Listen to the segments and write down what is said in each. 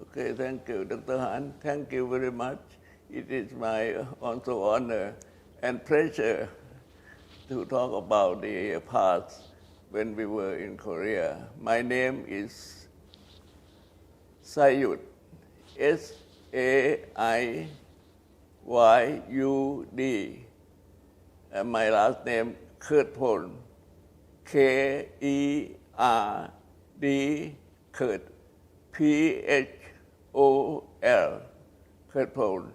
Okay, thank you, Dr. Han. Thank you very much. It is my also honor and pleasure to talk about the past when we were in Korea. My name is Saiyud, Saiyud, and my last name Kerdphol, Kerd, Kerd, Phol, Kerdphol.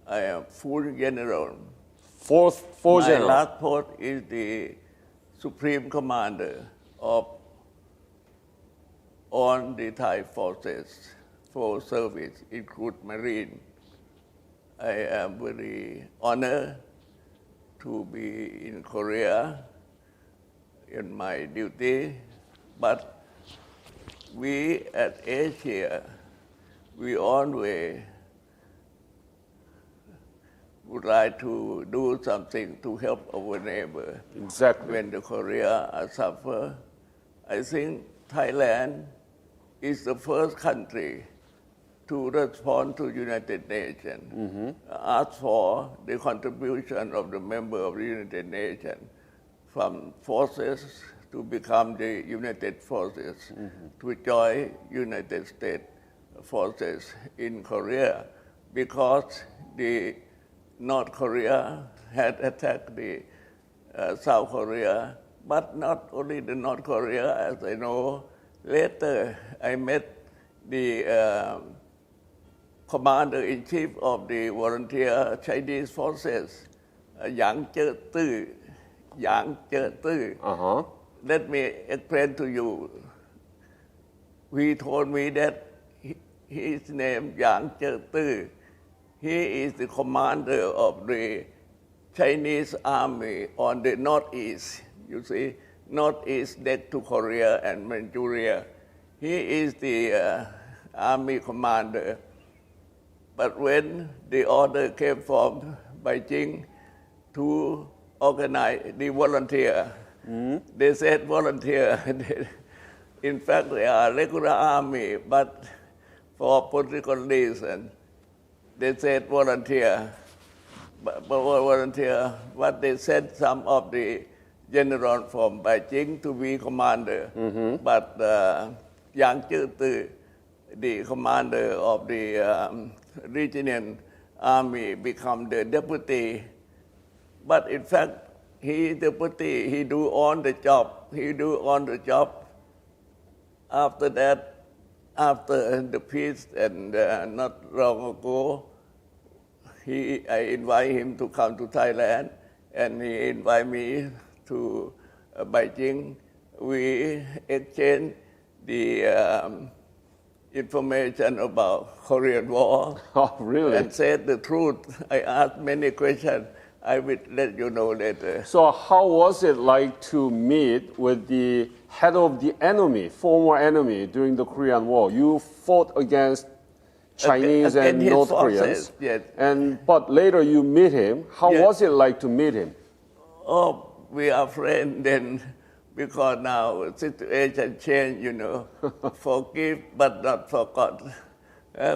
I am full general. Four My general. last post is the Supreme Commander of all the Thai forces for service, include Marine. I am very honored to be in Korea in my duty, but we at Asia, we always would like to do something to help our neighbor. Exactly. When the Korea suffer, I think Thailand is the first country to respond to United Nations, ask for the contribution of the member of the United Nations from forces to become the United Forces, to join United States forces in Korea, because the North Korea had attacked the South Korea, but not only the North Korea, as I know. Later, I met the commander-in-chief of the volunteer Chinese forces, Yang Che-tư. Let me explain to you. He told me that his name Yang Che-tư. He is the commander of the Chinese army on the northeast. You see, northeast next to Korea and Manchuria. He is the army commander. But when the order came from Beijing to organize the volunteer, they said volunteer. In fact, they are regular army, but for political reasons, they said volunteer. But they sent some of the general from Beijing to be commander. But Yang Che-tư, the commander of the regional army, become the deputy. But in fact, he is deputy. He do on the job. After that, after the peace and not long ago, I invite him to come to Thailand, and he invite me to Beijing. We exchange the information about Korean War. Oh, really? And said the truth. I asked many questions. I will let you know later. So how was it like to meet with the head of the enemy, former enemy, during the Korean War? You fought against Chinese and his North forces, Koreans. yes. But later you meet him. How Yes. was it like to meet him? Oh, we are friends then, because now situation change, you know. Forgive but not forgot.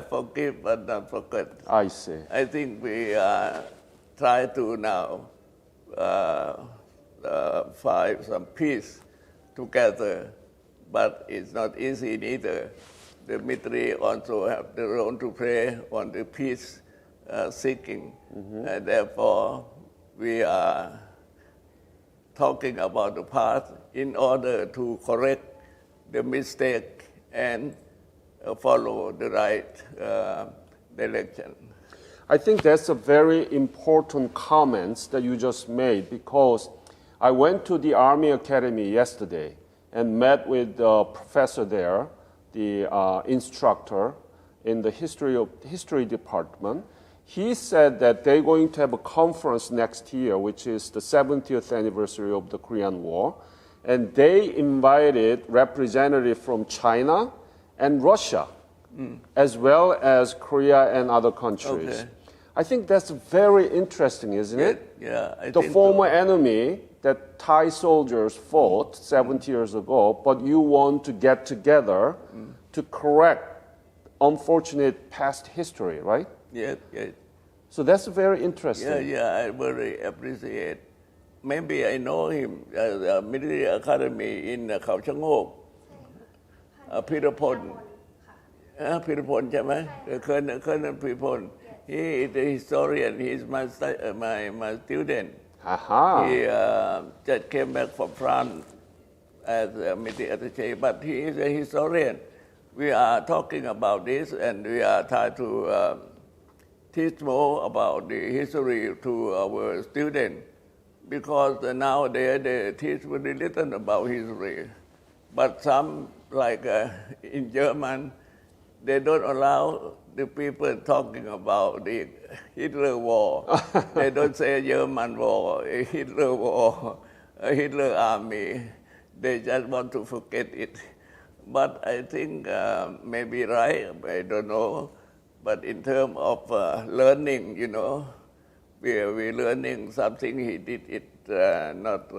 Forgive but not forget. I see. I think we try to now find some peace together, but it's not easy neither. The military also have their role to play on the peace seeking, and therefore we are talking about the past in order to correct the mistake and follow the right direction. I think that's a very important comment that you just made, because I went to the Army Academy yesterday and met with the professor there, the instructor in the history department. He said that they're going to have a conference next year, which is the 70th anniversary of the Korean War, and they invited representatives from China and Russia, as well as Korea and other countries. Okay. I think that's very interesting, isn't it? Yeah, I The think former so. enemy that Thai soldiers fought 70 years ago, but you want to get together to correct unfortunate past history, right? Yes, yes. So that's very interesting. I very appreciate. Maybe I know him at the military academy in Khao Chang Ok, Peter Pon. Peter Pon ใช่ไหม Colonel Peter Pon. He is a historian. He is my student. Aha. He just came back from France as a military attaché, but he is a historian. We are talking about this, and we are trying to teach more about the history to our students, because nowadays they teach very little about history. But some, like in German, they don't allow the people talking about the Hitler war. They don't say German war, Hitler war, Hitler army. They just want to forget it. But I think maybe right, I don't know. But in terms of learning, we're learning something he did it not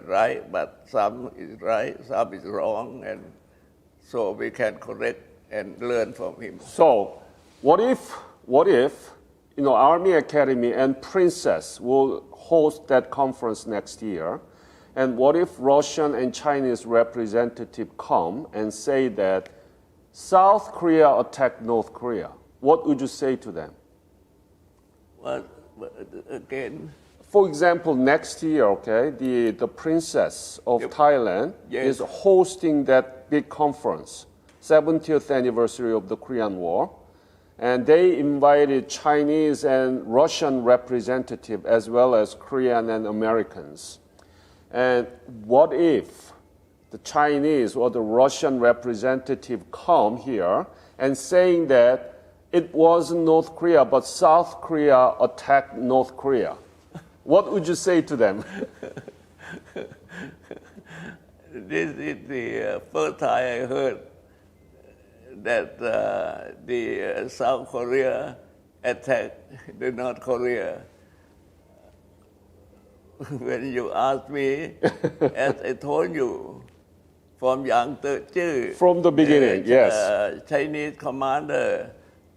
right, but some is right, some is wrong, and so we can correct and learn from him. So, what if, Army Academy and Princess will host that conference next year? And what if Russian and Chinese representative come and say that South Korea attacked North Korea? What would you say to them? Well, again, For example, next year, okay, the Princess of Thailand Yes. is hosting that big conference, 70th anniversary of the Korean War. And they invited Chinese and Russian representative as well as Korean and Americans. And what if the Chinese or the Russian representative come here and saying that it wasn't North Korea, but South Korea attacked North Korea? What would you say to them? This is the first time I heard that the South Korea attacked the North Korea. When you asked me, as I told you, from Yang Te-chư, From the beginning, yes. Chinese commander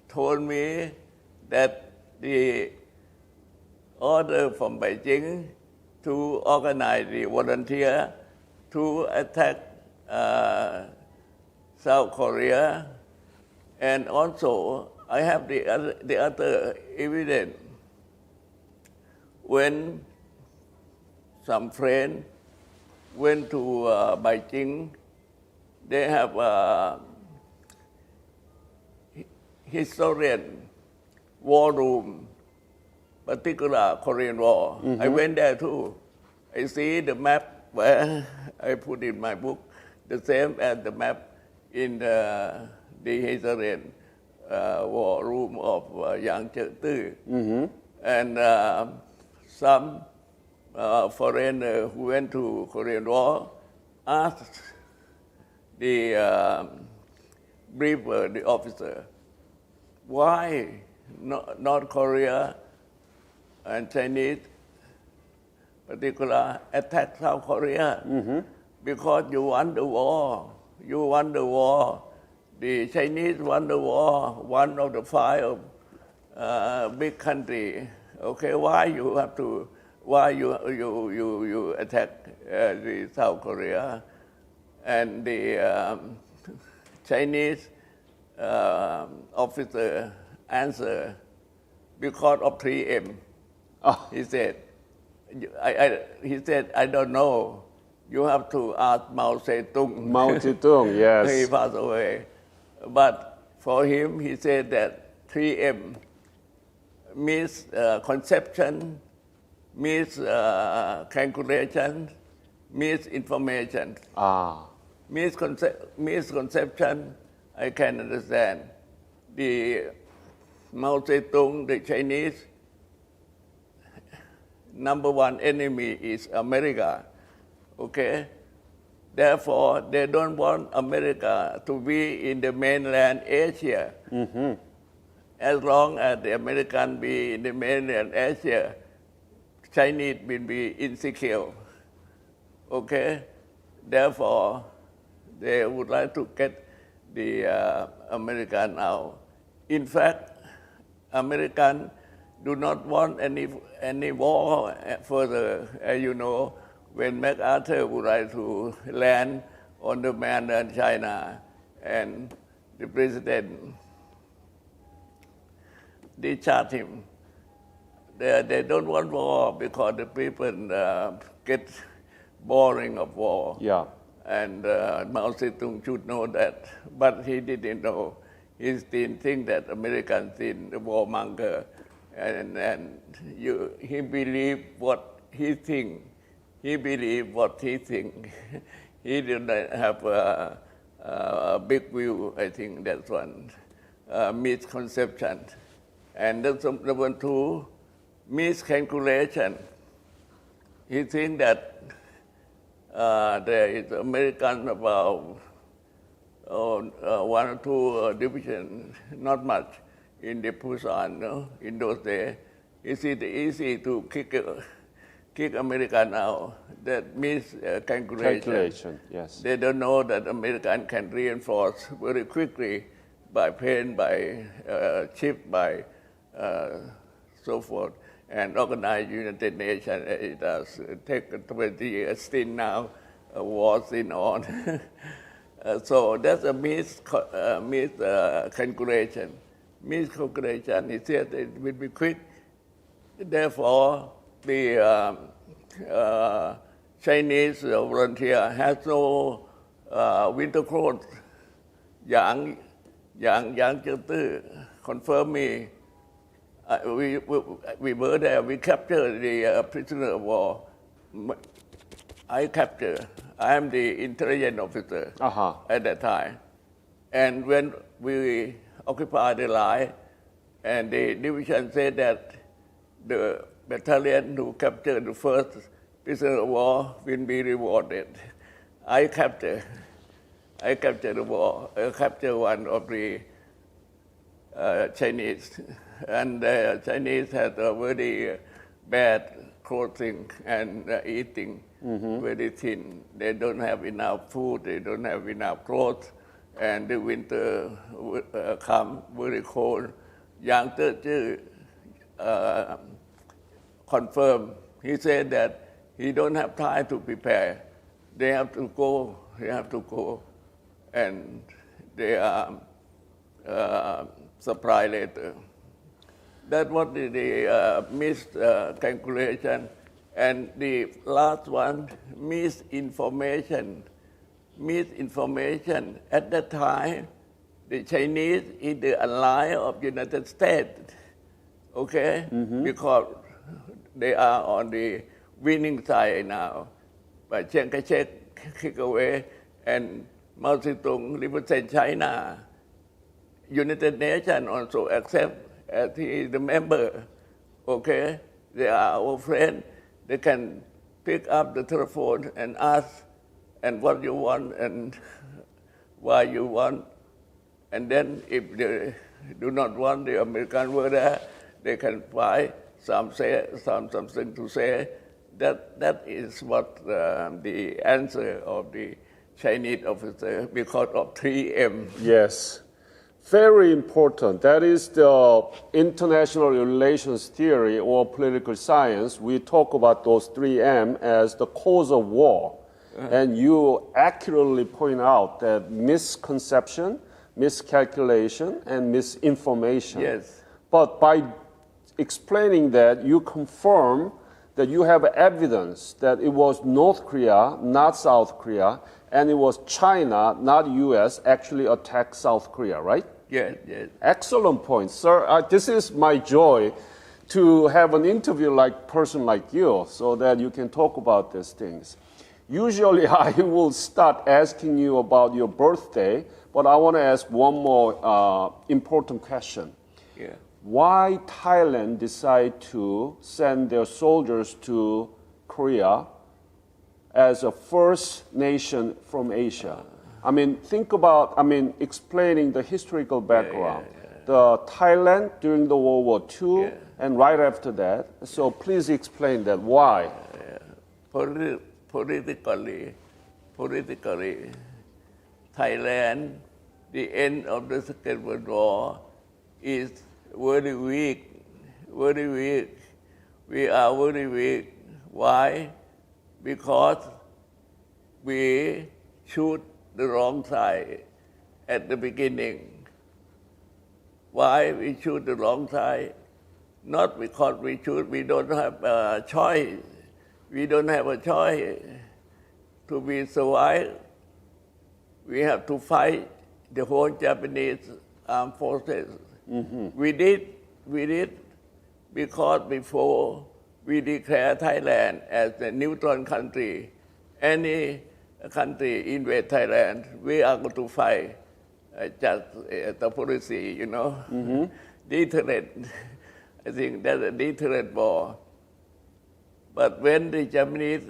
told me that the order from Beijing to organize the volunteer to attack South Korea, and also I have the other evidence. When some friend went to Beijing, they have historian war room, particular Korean War. I went there too. I see the map where I put in my book, the same as the map in the historian war room of Yang Te-chư. And some foreigner who went to Korean War asked the briefer, the officer, why North Korea and Chinese, particular, attack South Korea? Because you won the war. You won the war. The Chinese won the war, one of the five big country. Okay, why you attack the South Korea? And the Chinese officer answered, because of 3M. He said, I don't know. You have to ask Mao Zedong. Mao Zedong, yes. He passed away. But for him, he said that 3M means conception, means calculation, means information. Misconception, I can understand. The Mao Zedong, the Chinese, number one enemy is America. Okay? Therefore, they don't want America to be in the mainland Asia. As long as the American be in the mainland Asia, Chinese will be insecure. Okay? Therefore, they would like to get the America now. In fact, Americans do not want any war further. As you know, when MacArthur would like to land on the mainland China, and the president discharged him. They don't want war because the people get boring of war. Yeah. And Mao Zedong should know that, but he didn't know. He didn't think that Americans in the warmonger, and he believed what he think. He believed what he think. He didn't have a big view. I think that's one misconception. And that's number two, miscalculation. He think that there is American about one or two divisions, not much, in the Busan. No? In those days, it's easy to kick American out. That miscalculation. Calculation, yes. They don't know that American can reinforce very quickly by plane, by ship, by so forth, and organize United Nations. It has taken 20 years still now, war still on. So that's a miscalculation. Miscalculation, he said it will be quick. Therefore, the Chinese volunteer has no winter clothes. Yang Zhengตื้อconfirmed me. We were there. We captured the prisoner of war. I am the intelligence officer at that time. And when we occupied the line, and the division said that the battalion who captured the first prisoner of war will be rewarded. I captured the war. I captured one of the Chinese. And the Chinese had a very bad clothing and eating, very thin. They don't have enough food, they don't have enough clothes, and the winter come very cold. Yang Zhengตื้อconfirmed. He said that he don't have time to prepare. They have to go, and they are supply later. That was the miscalculation. And the last one, misinformation. Misinformation. At that time, the Chinese is the ally of United States, okay? Because they are on the winning side now. But Chiang Kai-shek kick away, and Mao Zedong represent China. United Nations also accept as he is the member, okay? They are our friends. They can pick up the telephone and ask, and what you want, and why you want. And then if they do not want the American were there, they can find something to say. That is what the answer of the Chinese officer, because of 3M. Yes. Very important. That is the international relations theory or political science. We talk about those 3M as the cause of war. And you accurately point out that misconception, miscalculation, and misinformation. Yes. But by explaining that, you confirm that you have evidence that it was North Korea, not South Korea, and it was China, not U.S., actually attacked South Korea, right? Yes, yes. Excellent point, sir. This is my joy to have an interview like person like you so that you can talk about these things. Usually I will start asking you about your birthday, but I want to ask one more important question. Yeah. Why Thailand decide to send their soldiers to Korea as a first nation from Asia? I mean, think about, explaining the historical background. The Thailand during the World War II and right after that. So please explain that. Why? Politically, Thailand the end of the Second World War is very weak, very weak. We are very weak. Why? Because we shoot the wrong side at the beginning. Why we shoot the wrong side? Not because we don't have a choice. We don't have a choice. To be survive, we have to fight the whole Japanese armed forces. We did, because before we declare Thailand as a neutral country, any country invade Thailand, we are going to fight just the policy, deterrent. I think that's a deterrent war. But when the Japanese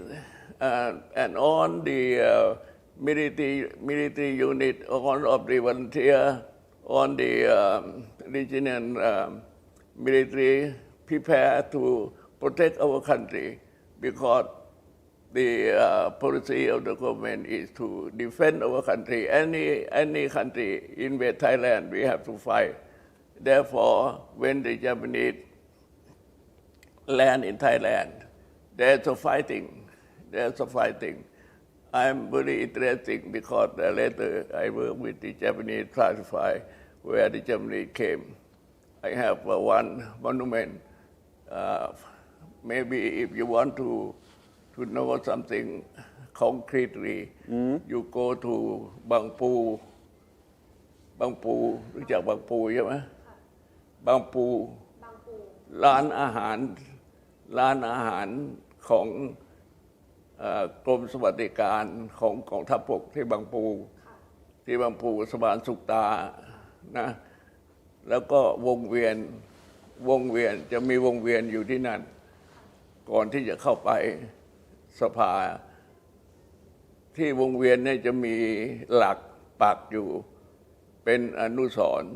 and on the military unit, on of the volunteer, on the regional military prepare to protect our country, because the policy of the government is to defend our country. Any country invade Thailand, we have to fight. Therefore, when the Japanese land in Thailand, there's a fighting. I'm very interested because later I work with the Japanese classified where the Japanese came. I have one monument. Maybe if you want to know something concretely, you go to Bang Pu. Bang Pu รู้จักบางปูใช่ไหมบางปูร้านอาหารของกรมสวัสดิการของกองทัพบกที่บางปูสะพานสุขตานะแล้วก็วงเวียนจะมีวงเวียนอยู่ที่นั่นก่อนที่จะเข้าไปสภาที่วงเวียนเนี่ยจะมีหลักปักอยู่เป็นอนุสรณ์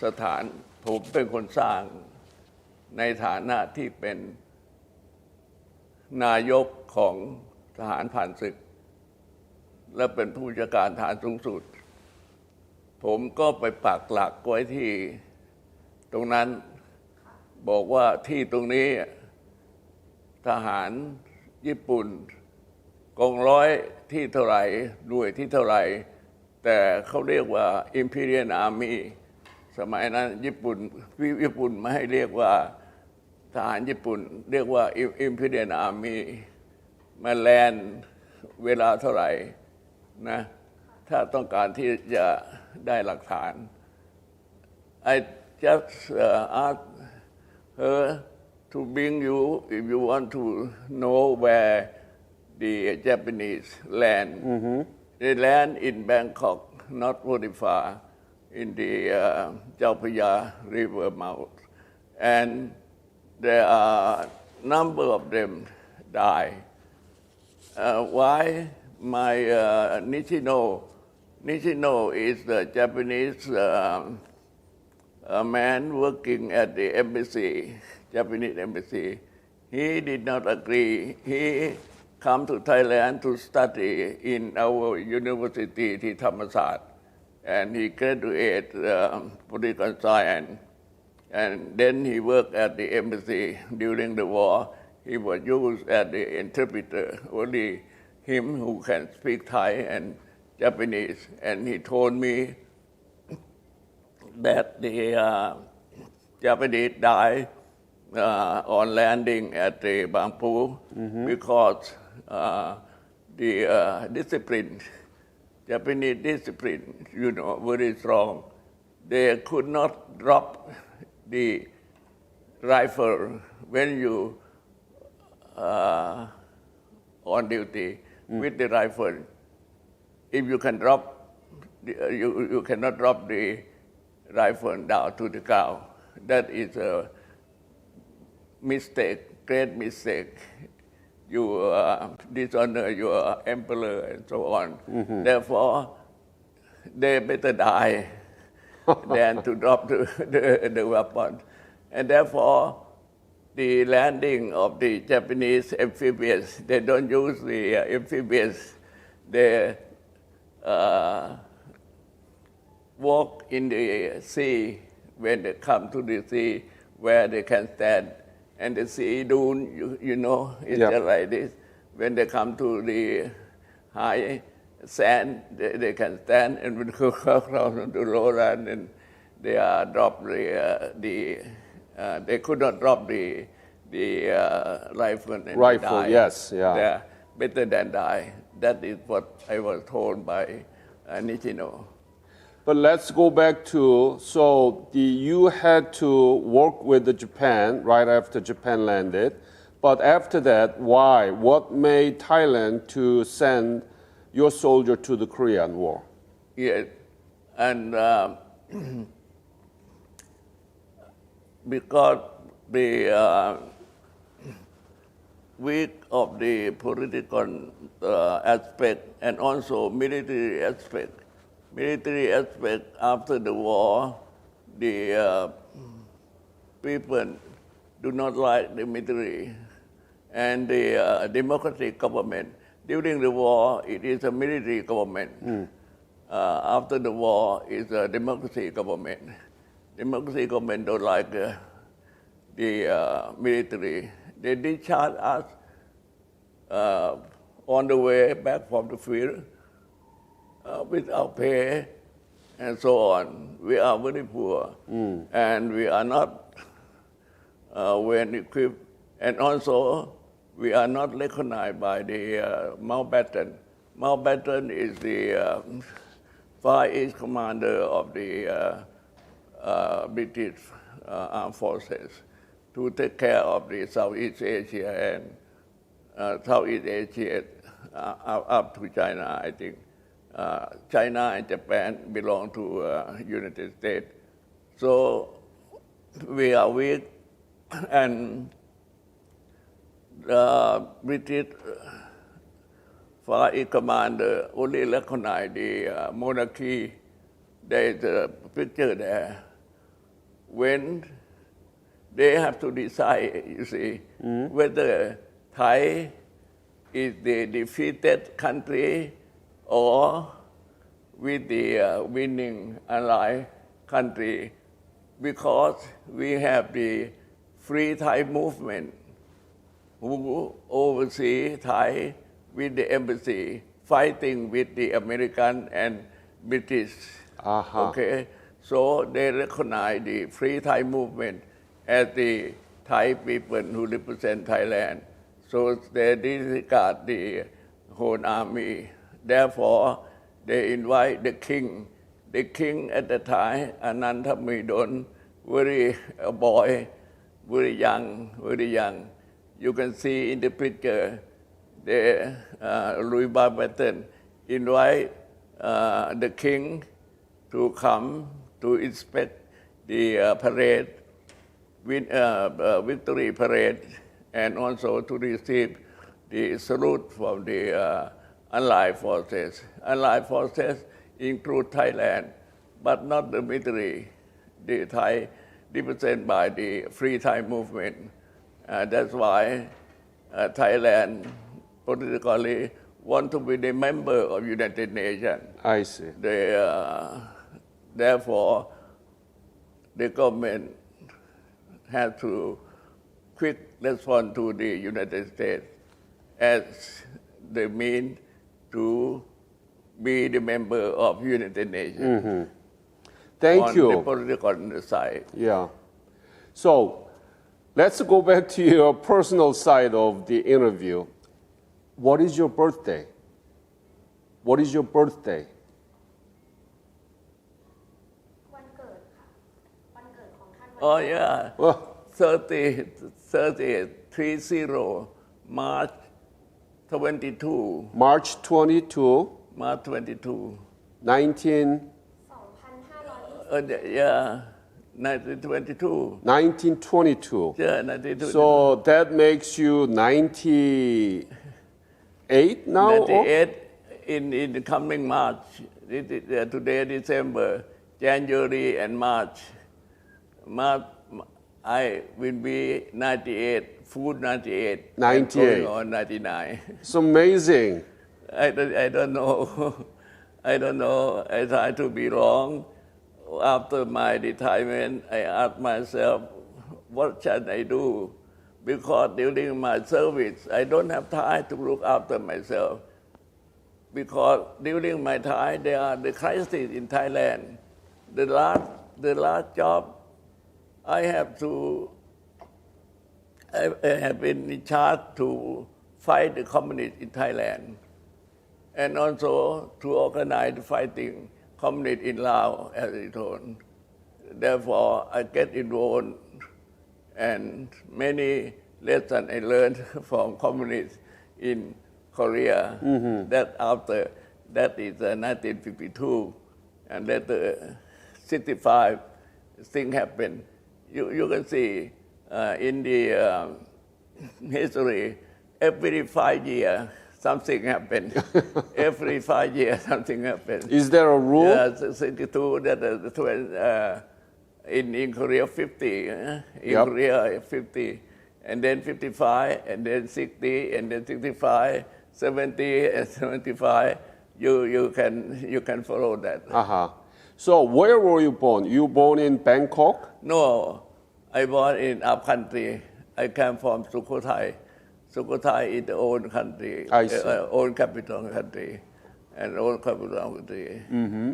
สถานผมเป็นคนสร้างในฐานะที่เป็นนายกของทหารผ่านศึกและเป็นผู้บัญชาการฐานสูงสุดผมก็ไปปักหลักไว้ที่ตรงนั้นบอกว่าที่ตรงนี้ทหารญี่ปุ่นกองร้อยที่เท่าไหร่หน่วยที่เท่าไหร่แต่เขาเรียกว่า Imperial Army สมัยนั้นญี่ปุ่นไม่ให้เรียกว่าทหารญี่ปุ่นเรียกว่า Imperial Army มาแลนด์เวลาเท่าไหร่นะถ้าต้องการที่จะได้หลักฐาน I just ask her to bring you if you want to know where the Japanese land. They land in Bangkok, not very far, in the Chao Phraya River mouth, and there are number of them die. Why? My Nishino is the Japanese man working at the embassy, Japanese embassy. He did not agree. He come to Thailand to study in our university, the Thammasat, and he graduated political science. And then he worked at the embassy during the war. He was used as the interpreter, only him who can speak Thai and Japanese. And he told me that the Japanese died on landing at the Bang Pu because the discipline, Japanese discipline, very strong. They could not drop the rifle when you on duty with the rifle. If you can drop, you cannot drop the rifle down to the ground. That is a mistake, great mistake. You dishonor your emperor and so on. Therefore, they better die than to drop the weapon. And therefore, the landing of the Japanese amphibians, they don't use the amphibians. They walk in the sea when they come to the sea where they can stand. And the sea dune, you know, it's Yeah. just like this. When they come to the high sand, they can stand, and when they go down to lowland, and they are drop they could not drop the rifle and Rifle, die. yes, yeah. They are better than die. That is what I was told by Nishino. But let's go back to, so you had to work with the Japan right after Japan landed. But after that, why? What made Thailand to send your soldier to the Korean War? Yes, and because the weak of the political aspect and also military aspect. Military aspect after the war, the people do not like the military and the democratic government. During the war, it is a military government. After the war, it's a democracy government. Democracy government don't like the military. They discharge us on the way back from the field without pay and so on. We are very poor and we are not well equipped, and also we are not recognized by the Mountbatten. Mountbatten is the Far East commander of the British armed forces to take care of the Southeast Asia and Southeast Asia up to China, I think. China and Japan belong to United States. So we are weak, and the British Far East commander only recognize the monarchy. There is a picture there. When they have to decide, you see, whether Thai is the defeated country or with the winning allied country, because we have the Free Thai movement who oversee Thai with the embassy, fighting with the American and British. Okay, so they recognize the Free Thai movement as the Thai people who represent Thailand. So they disregard the whole army. Therefore, they invite the king. The king at the time, Ananthamidon, very a boy, very young. You can see in the picture, the Louis Mountbatten invite the king to come to inspect the parade, victory parade, and also to receive the salute from the allied forces. Allied forces include Thailand, but not the military. The Thai represented by the Free Thai movement. That's why Thailand politically want to be the member of United Nations. I see. Therefore, the government has to quick respond to the United States as the means to be the member of United Nations. Thank you. On the political side. Yeah. So let's go back to your personal side of the interview. What is your birthday? What is your birthday? วันเกิดค่ะ วันเกิดของท่านวัน Oh yeah, Well, 30 March 22. March 22, March 22. 19, 2520 Yeah, 1922. 1922. Yeah, 1922. So that makes you 98 now? or- 98 in the coming March. Today December, January and March. I will be 98, full 98. 98. Going on 99. It's amazing. I don't know. I don't know. I try to be wrong, after my retirement, I asked myself, what shall I do? Because during my service, I don't have time to look after myself. Because during my time, there are the crisis in Thailand. The last job, I have been in charge to fight the communists in Thailand, and also to organize the fighting communists in Laos, as I told. Therefore, I get involved, and many lessons I learned from communists in Korea. That after that is 1952, and later 65 things happened. You can see in the history, every 5 years something happened. Every 5 years something happened. Is there a rule? Yeah, 62, that in Korea 50, in Yep. Korea 50, and then 55, and then 60, and then 65, 70, and 75. You can follow that. Uh-huh. So where were you born? You born in Bangkok? No, I born in up country. I came from Sukhothai. Sukhothai is the old country, I see. old capital country, and old capital country.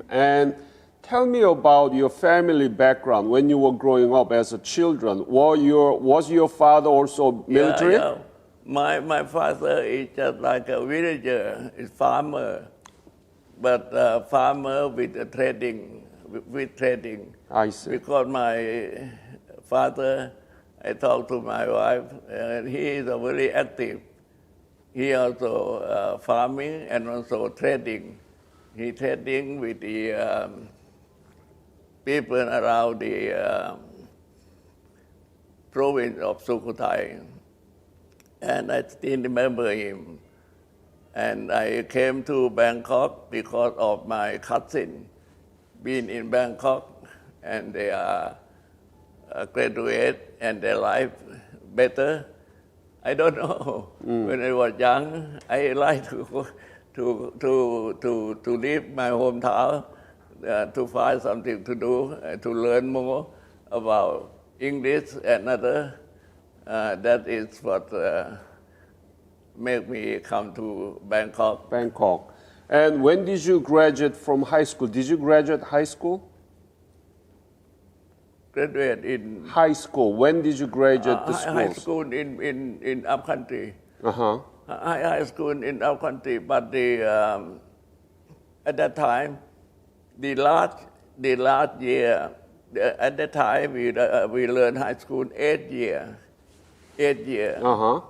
And tell me about your family background when you were growing up as a children. Was your father also military? Yeah. My father is just like a villager, is farmer, but farmer with trading, with trading. I see. Because my father, I talked to my wife, and he is a very active. He also farming and also trading. He trading with the people around the province of Sukhothai. And I still remember him. And I came to Bangkok because of my cousin being in Bangkok, and they are graduate and their life better. I don't know. When I was young, I like to leave my hometown to find something to do, to learn more about English and other. That is what made me come to Bangkok. Bangkok. And when did you graduate from high school? Did you graduate high school? Graduate in High school. When did you graduate the schools? high school in up country. Uh-huh. High school in up country, but at that time, the last year, at that time we learned high school 8 years. 8 years. Uh-huh.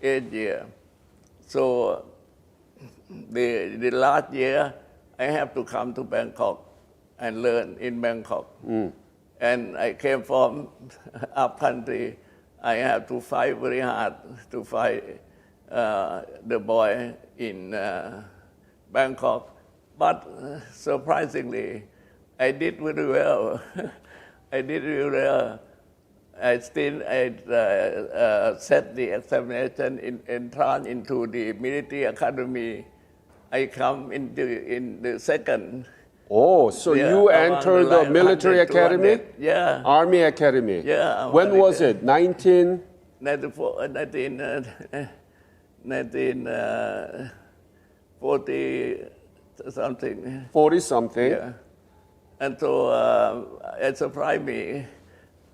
8 years. So the last year, I have to come to Bangkok and learn in Bangkok. And I came from up country. I have to fight very hard to fight the boy in Bangkok. But surprisingly, I did very well. I did very well. I set the examination in entrance into the military academy. I come in the second. Oh, so you entered the military academy? 200. Yeah. Army academy? Yeah. When was it? 1940 something. something? Yeah. And so it surprised me.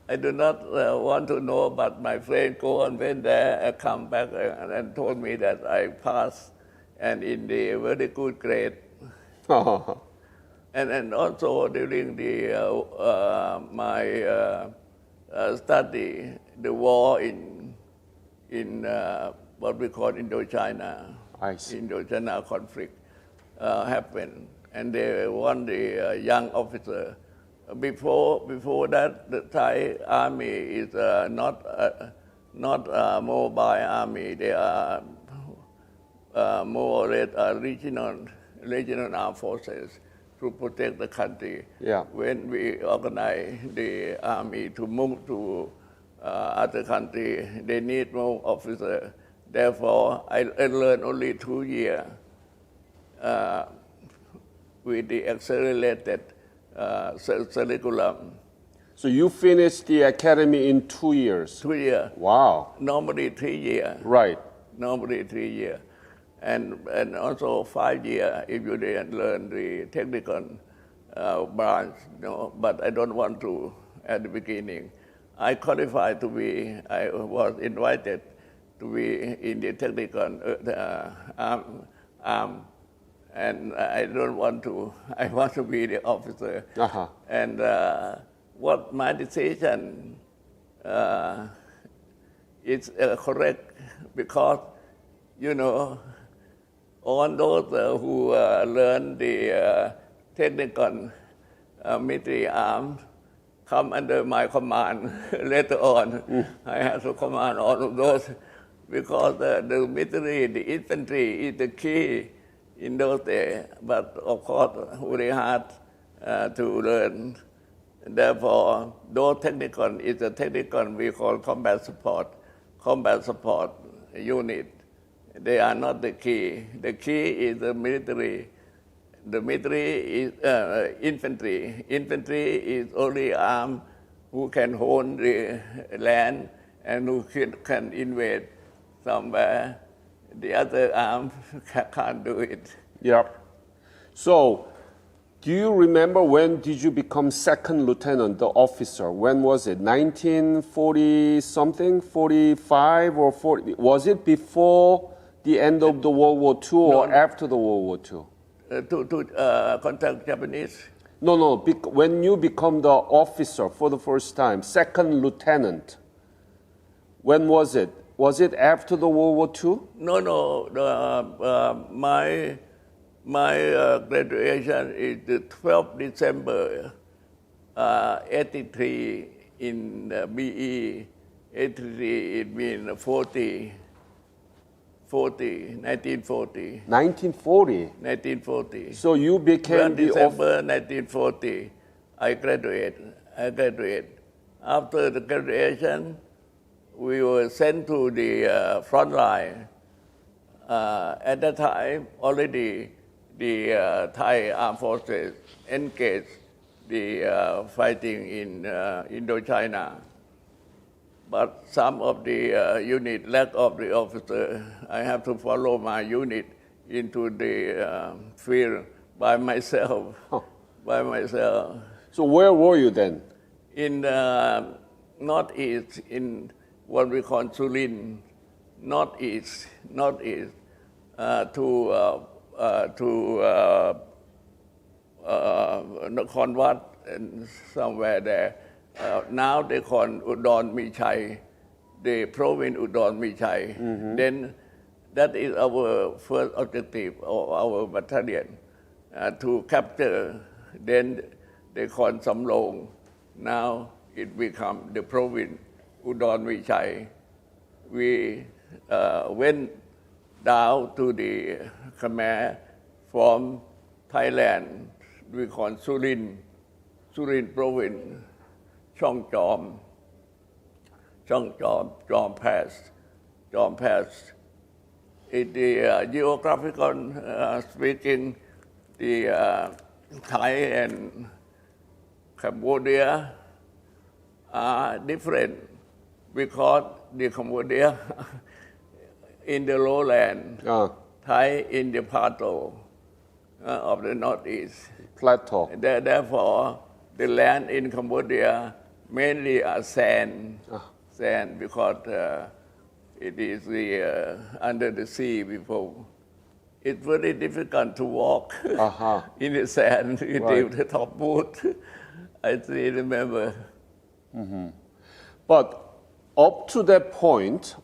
I do not want to know, but my friend go and went there and come back and told me that I passed and in the very good grade. And also during my study, the war in what we call Indochina, I see. Indochina conflict happened, and they want the young officer. Before that, the Thai army is not a mobile army. They are more or less regional armed forces to protect the country. Yeah. When we organize the army to move to other country, they need more officers. Therefore, I learned only 2 years with the accelerated curriculum. So you finished the academy in 2 years. 2 years. Wow. Normally 3 years. Right. Normally 3 years. And also 5 years if you didn't learn the technical branch. But I don't want to at the beginning. I qualified to be, I was invited to be in the technical arm, and I don't want to, I want to be the officer. Uh-huh. And what my decision is correct because, all those who learn the technical military arms come under my command later on. I have to command all of those because the military, the infantry is the key in those days. But of course, very hard to learn. Therefore, those technical is a technical we call combat support unit. They are not the key. The key is the military. The military is infantry. Infantry is only arm who can hold the land and who can invade somewhere. The other arm can't do it. Yep. So, do you remember when did you become second lieutenant, the officer? When was it? 1940 something? 45 or 40? Was it before the end of the World War II or after the World War II? To contact Japanese? No. When you become the officer for the first time, second lieutenant, when was it? Was it after the World War II? No. My graduation is the 12th December 83 in BE. 83, it means 1940. 1940. So you became the December 1940. I graduate. After the graduation, we were sent to the front line. At that time, already the Thai armed forces engaged the fighting in Indochina. But some of the unit lack of the officer. I have to follow my unit into the field by myself. So where were you then? In northeast, in what we call Surin, northeast, to Nakhon Wat and somewhere there. Now they call Udon Michai, the province Udon Michai. Then that is our first objective of our battalion, to capture. Then they call Samlong. Now it become the province Udon Michai. We went down to the Khmer from Thailand. We call Surin province. Chong Jom Pass. In the geographical speaking, the Thai and Cambodia are different because the Cambodia in the lowland, Thai in the plateau of the northeast. Plateau. Therefore, the land in Cambodia mainly are sand because it is under the sea before. It's very difficult to walk in the sand with the top boot. I still remember. But up to that point,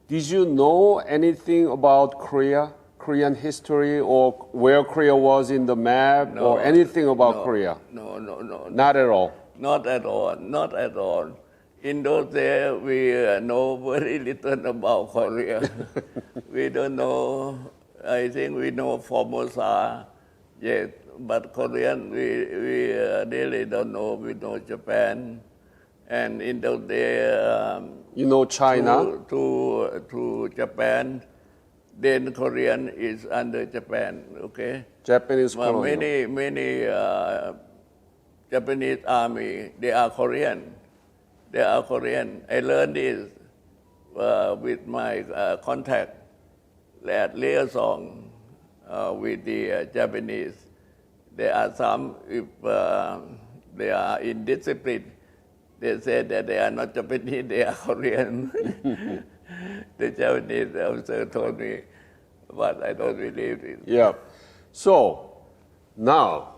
did you know anything about Korean history, or where Korea was in the map, or anything about Korea? No. Not at all. Not at all. In those days, we know very little about Korea. We don't know. I think we know Formosa, yes, but Korean we really don't know. We know Japan, and in those days, you know China. To Japan, then Korean is under Japan, okay? Japanese Well, colonial. many Japanese army, they are Korean. They are Korean. I learned this with my contact at liaison with the Japanese. There are some, if they are in discipline, they say that they are not Japanese, they are Korean. The Japanese officer told me, but I don't believe it. Yeah. So now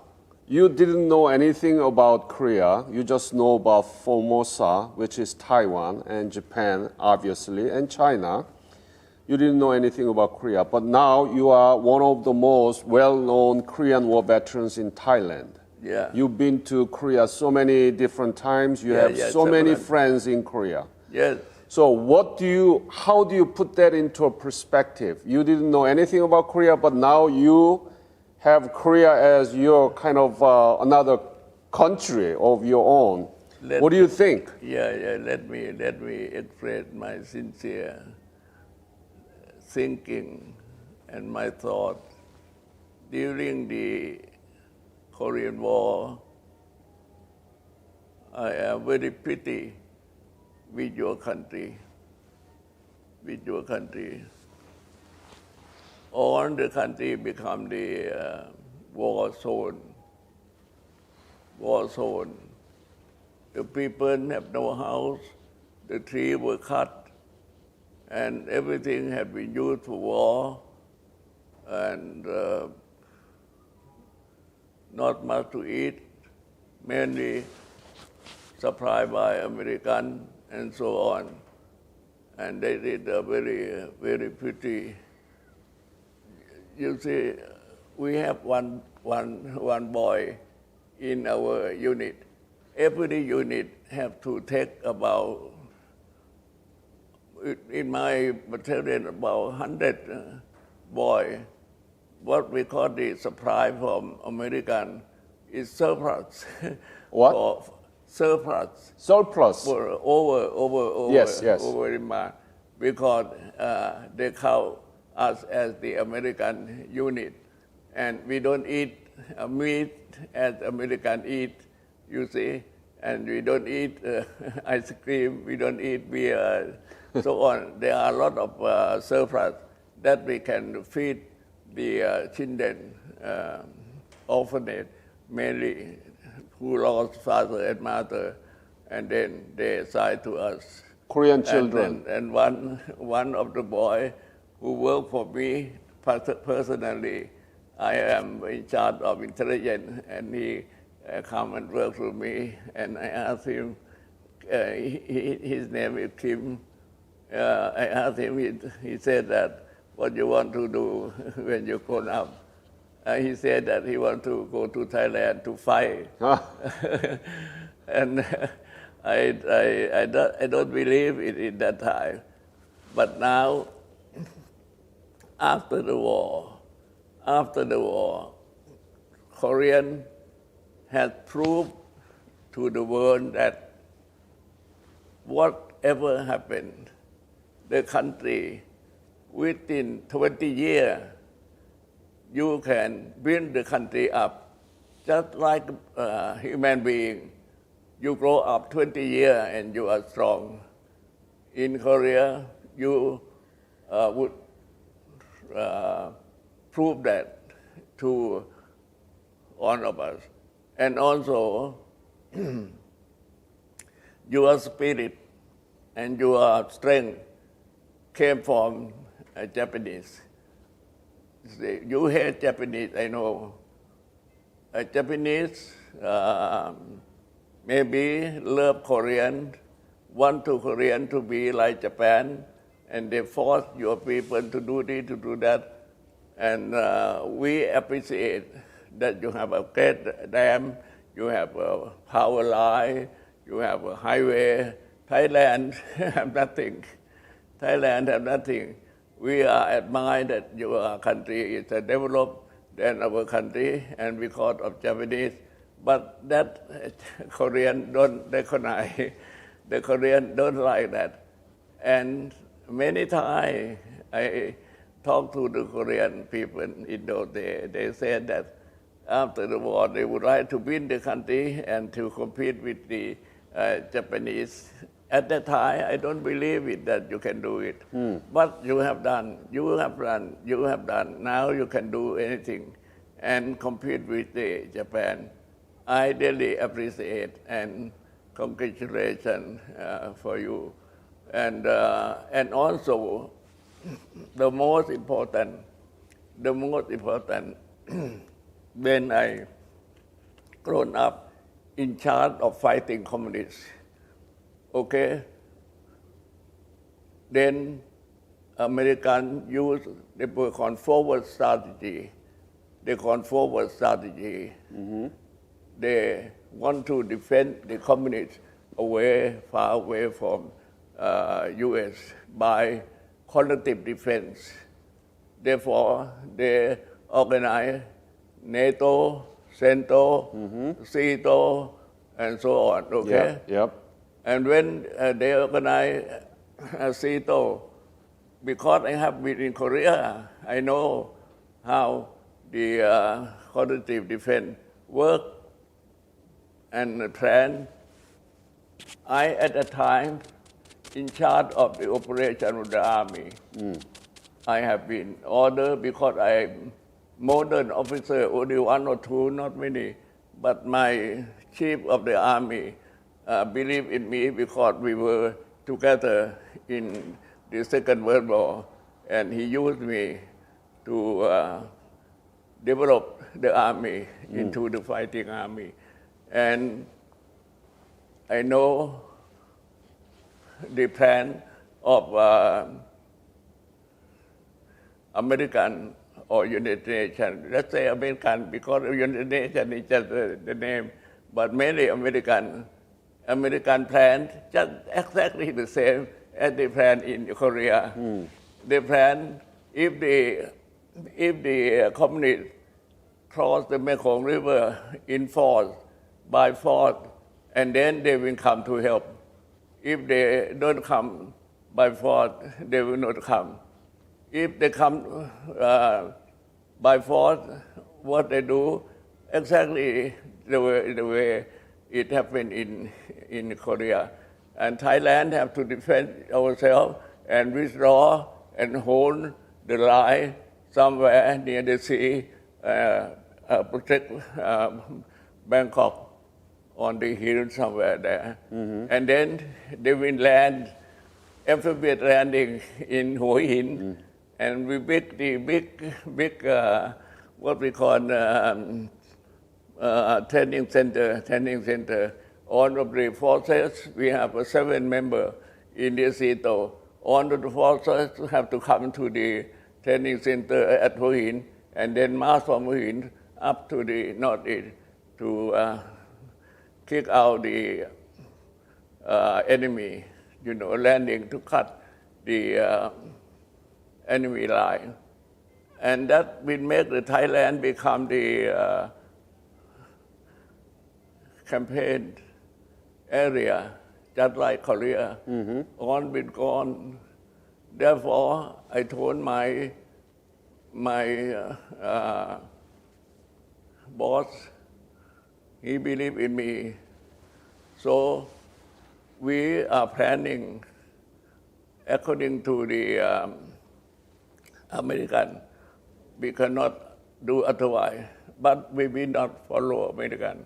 you didn't know anything about Korea. You just know about Formosa, which is Taiwan, and Japan, obviously, and China. You didn't know anything about Korea. But now you are one of the most well-known Korean War veterans in Thailand. Yeah. You've been to Korea so many different times. You have so many friends in Korea. Yes. So how do you put that into a perspective? You didn't know anything about Korea, but now you have Korea as your kind of another country of your own. What do you think? Let me express my sincere thinking and my thought. During the Korean War, I am very pity with your country. All the country become the war zone. The people have no house, the trees were cut, and everything had been used for war, and not much to eat, mainly supplied by American and so on. And they did a very, very pretty. You see, we have one boy in our unit. Every unit have to take about, in my battalion, about 100 boy. What we call the supply from American is surplus. What? Surplus. Surplus. Over Yes. demand, because they count us as the American unit, and we don't eat meat as American eat, you see, and we don't eat ice cream, we don't eat beer, so on. There are a lot of surplus that we can feed the children, orphanage, mainly who lost father and mother, and then they assign to us. Korean children. And one of the boy who worked for me personally, I am in charge of intelligence, and he come and work for me, and I asked him, his name is Kim, I asked him, he said that, what you want to do when you grow up? He said that he want to go to Thailand to fight. And I don't believe it in that time. But now, after the war, Korean has proved to the world that whatever happened, the country, within 20 years, you can build the country up just like a human being. You grow up 20 years and you are strong. In Korea, you would prove that to all of us. And also, your spirit and your strength came from Japanese. You hate Japanese, I know. Japanese maybe love Korean, want to Korean to be like Japan, and they force your people to do this, to do that. And we appreciate that you have a great dam, you have a power line, you have a highway. Thailand have nothing. We are admired that your country is developed than our country, and because of Japanese. But that Korean don't recognize. The Korean don't like that. And many times talked to the Korean people in those days. They said that after the war, they would like to win the country and to compete with the Japanese. At that time, I don't believe it that you can do it. But you have done. Now you can do anything and compete with the Japan. I really appreciate and congratulations for you. And also, the most important, when I grown up in charge of fighting communists, okay, then American use the forward strategy. They call forward strategy. They want to defend the communists far away from U.S. by collective defense. Therefore, they organize NATO, CENTO, CETO, and so on. Okay. Yep. And when they organize CETO, because I have been in Korea, I know how the collective defense work and plan. I, at the time, in charge of the operation of the army. I have been ordered because I'm modern officer, only one or two, not many. But my chief of the army believed in me because we were together in the Second World War, and he used me to develop the army into the fighting army. And I know the plan of American or United Nations. Let's say American because United Nations is just the name, but mainly American plan just exactly the same as the plan in Korea. The plan, if the communists cross the Mekong River by force, and then they will come to help. If they don't come by force, they will not come. If they come by force, what they do exactly the way it happened in Korea. And Thailand have to defend ourselves and withdraw and hold the line somewhere near the sea, protect Bangkok on the hill somewhere there. And then they will land, amphibious landing in Hua Hin, and we built the big what we call training center. All of the forces, we have 7 members in the CETO. All of the forces have to come to the training center at Hua Hin, and then march from Hua Hin up to the northeast to kick out the enemy, landing to cut the enemy line. And that will make the Thailand become the campaign area, just like Korea. On with gone. Therefore, I told my boss, he believed in me. So we are planning according to the American. We cannot do otherwise, but we will not follow American.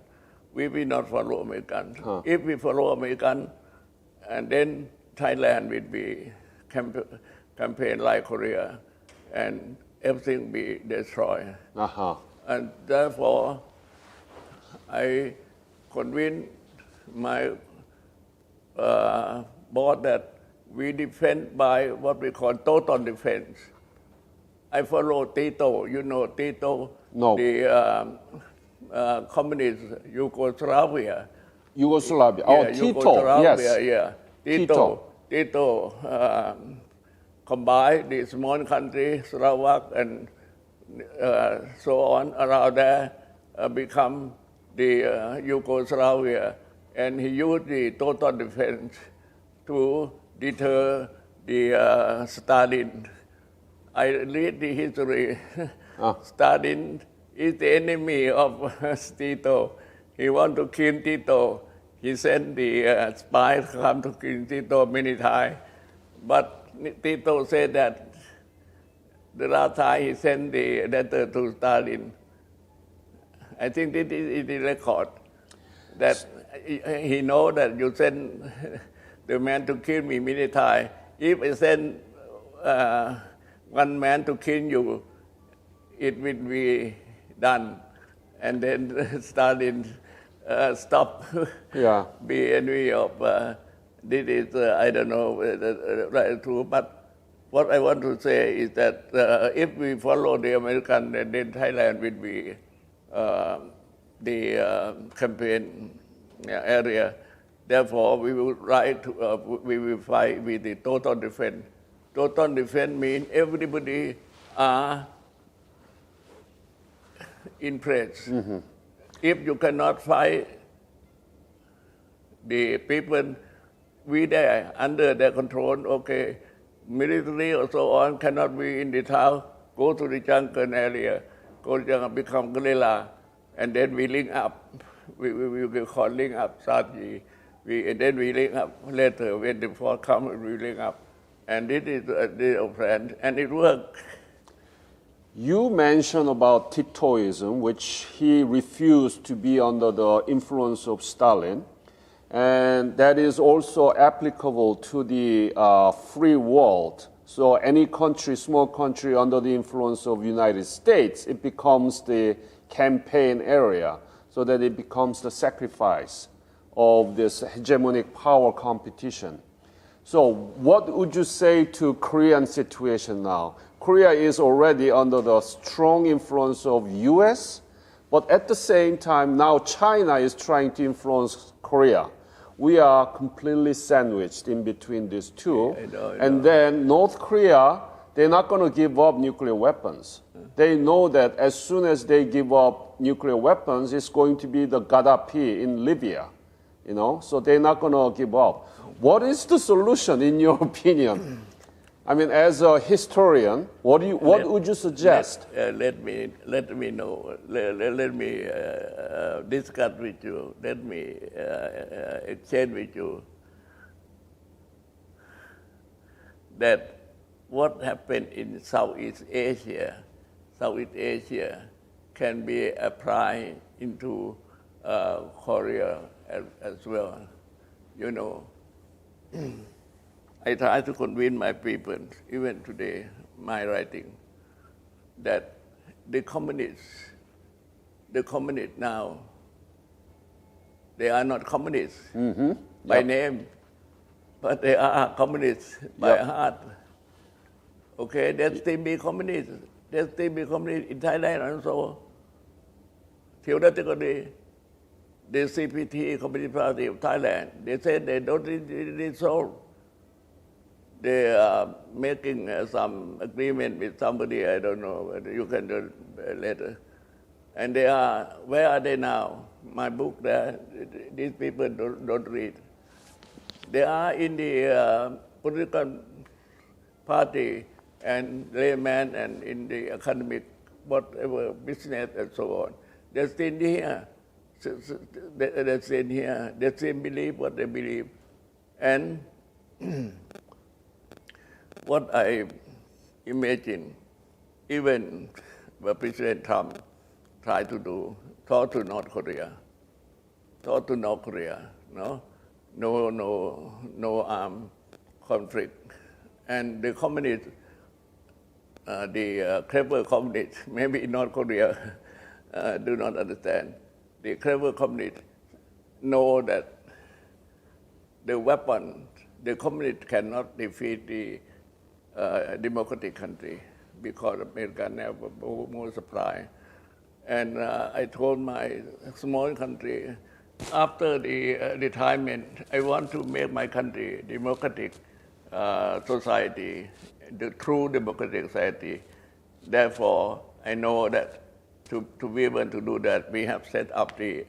We will not follow American. If we follow American, and then Thailand will be campaign like Korea, and everything be destroyed. And therefore, I convinced my boss that we defend by what we call total defense. I follow Tito. You know Tito? No. The communist Yugoslavia. Yugoslavia. Tito. Yugoslavia, Yes. yeah. Tito combined the small country, Slovak, and so on around there, become the Yugoslavia. And he used the total defense to deter the Stalin I read the history. Stalin is the enemy of Tito. He want to kill Tito. He sent the spies come to kill Tito many times. But Tito said that the last time he sent the letter to Stalin, I think this is the record, that he know that you send the man to kill me many times. If I send one man to kill you, it will be done. And then Stalin stop be enemy of this is I don't know right true, but what I want to say is that if we follow the American, then Thailand will be the campaign area. Therefore, we will we will fight with the total defense. Total defense means everybody are in place. Mm-hmm. If you cannot fight, the people we there under their control, okay, military or so on cannot be in the town, go to the jungle area, go to jungle, become guerrilla, and then we link up. We call link up strategy. And then we link up later when the force comes, we link up. And this is the plan, and it worked. You mentioned about Titoism, which he refused to be under the influence of Stalin. And that is also applicable to the free world. So any country, small country under the influence of United States, it becomes the campaign area, so that it becomes the sacrifice of this hegemonic power competition. So what would you say to Korean situation now? Korea is already under the strong influence of US, but at the same time now China is trying to influence Korea. We are completely sandwiched in between these two. I know. And then North Korea, they're not going to give up nuclear weapons. They know that as soon as they give up nuclear weapons, it's going to be the Gaddafi in Libya. So they're not going to give up. What is the solution, in your opinion? I mean, as a historian, what would you suggest? Let me know. Let me discuss with you. Let me exchange with you that what happened in Southeast Asia can be applied into Korea as well. I try to convince my people, even today, my writing, that the communists now, they are not communists by name, but they are communists by heart. Okay, they still be communists. They still be communists in Thailand also. Theoretically, the CPT, Communist Party of Thailand, they said they don't dissolve. They are making some agreement with somebody, I don't know, you can do later. And they are, where are they now? My book there, these people don't read. They are in the political party and layman and in the academic, whatever, business and so on. They're still here. They're still here. They still believe what they believe. And what I imagine, even what President Trump tried to do, talk to North Korea, no armed conflict. And the communists, the clever communists, maybe in North Korea, do not understand. The clever communists know that the weapon, the communists cannot defeat the democratic country because America never more supply. And I told my small country, after the retirement, I want to make my country democratic society, the true democratic society. Therefore, I know that to be able to do that, we have set up the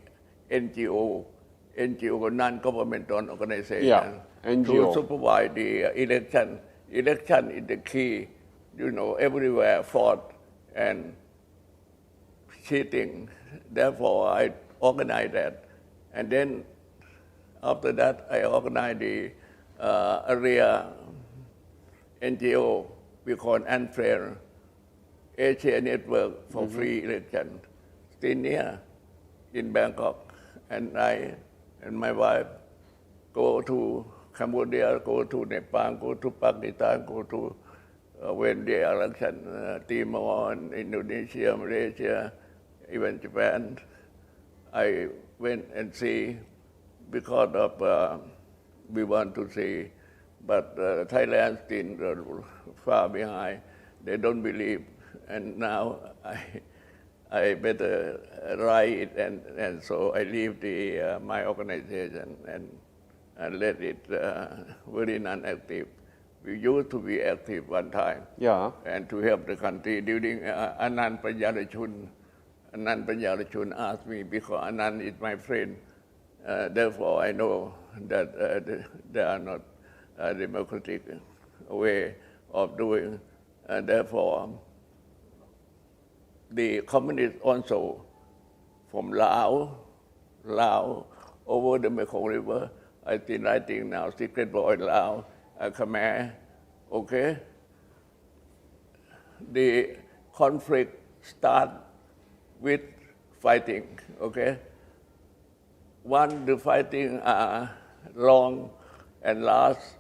NGO, non-governmental organization, to supervise the election. Election is the key everywhere fought and cheating. Therefore, I organized that. And then after that, I organized the area NGO we call Unfair Asia Network for Free Election. Still near in Bangkok. And I and my wife go to Cambodia, go to Nepal, go to Pakistan, go to when the election, Timor, and Indonesia, Malaysia, even Japan. I went and see because of we want to see, but Thailand still far behind. They don't believe, and now I better write it, and so I leave my organization and let it very non-active. We used to be active one time, and to help the country during Anand Panyarachun. Anand Panyarachun asked me because Anand is my friend. Therefore, I know that there are not a democratic way of doing, and therefore the communists also from Laos over the Mekong River. I think writing now Secret Boy Laos, Khmer. Okay, the conflict start with fighting. Okay, the fighting are long and last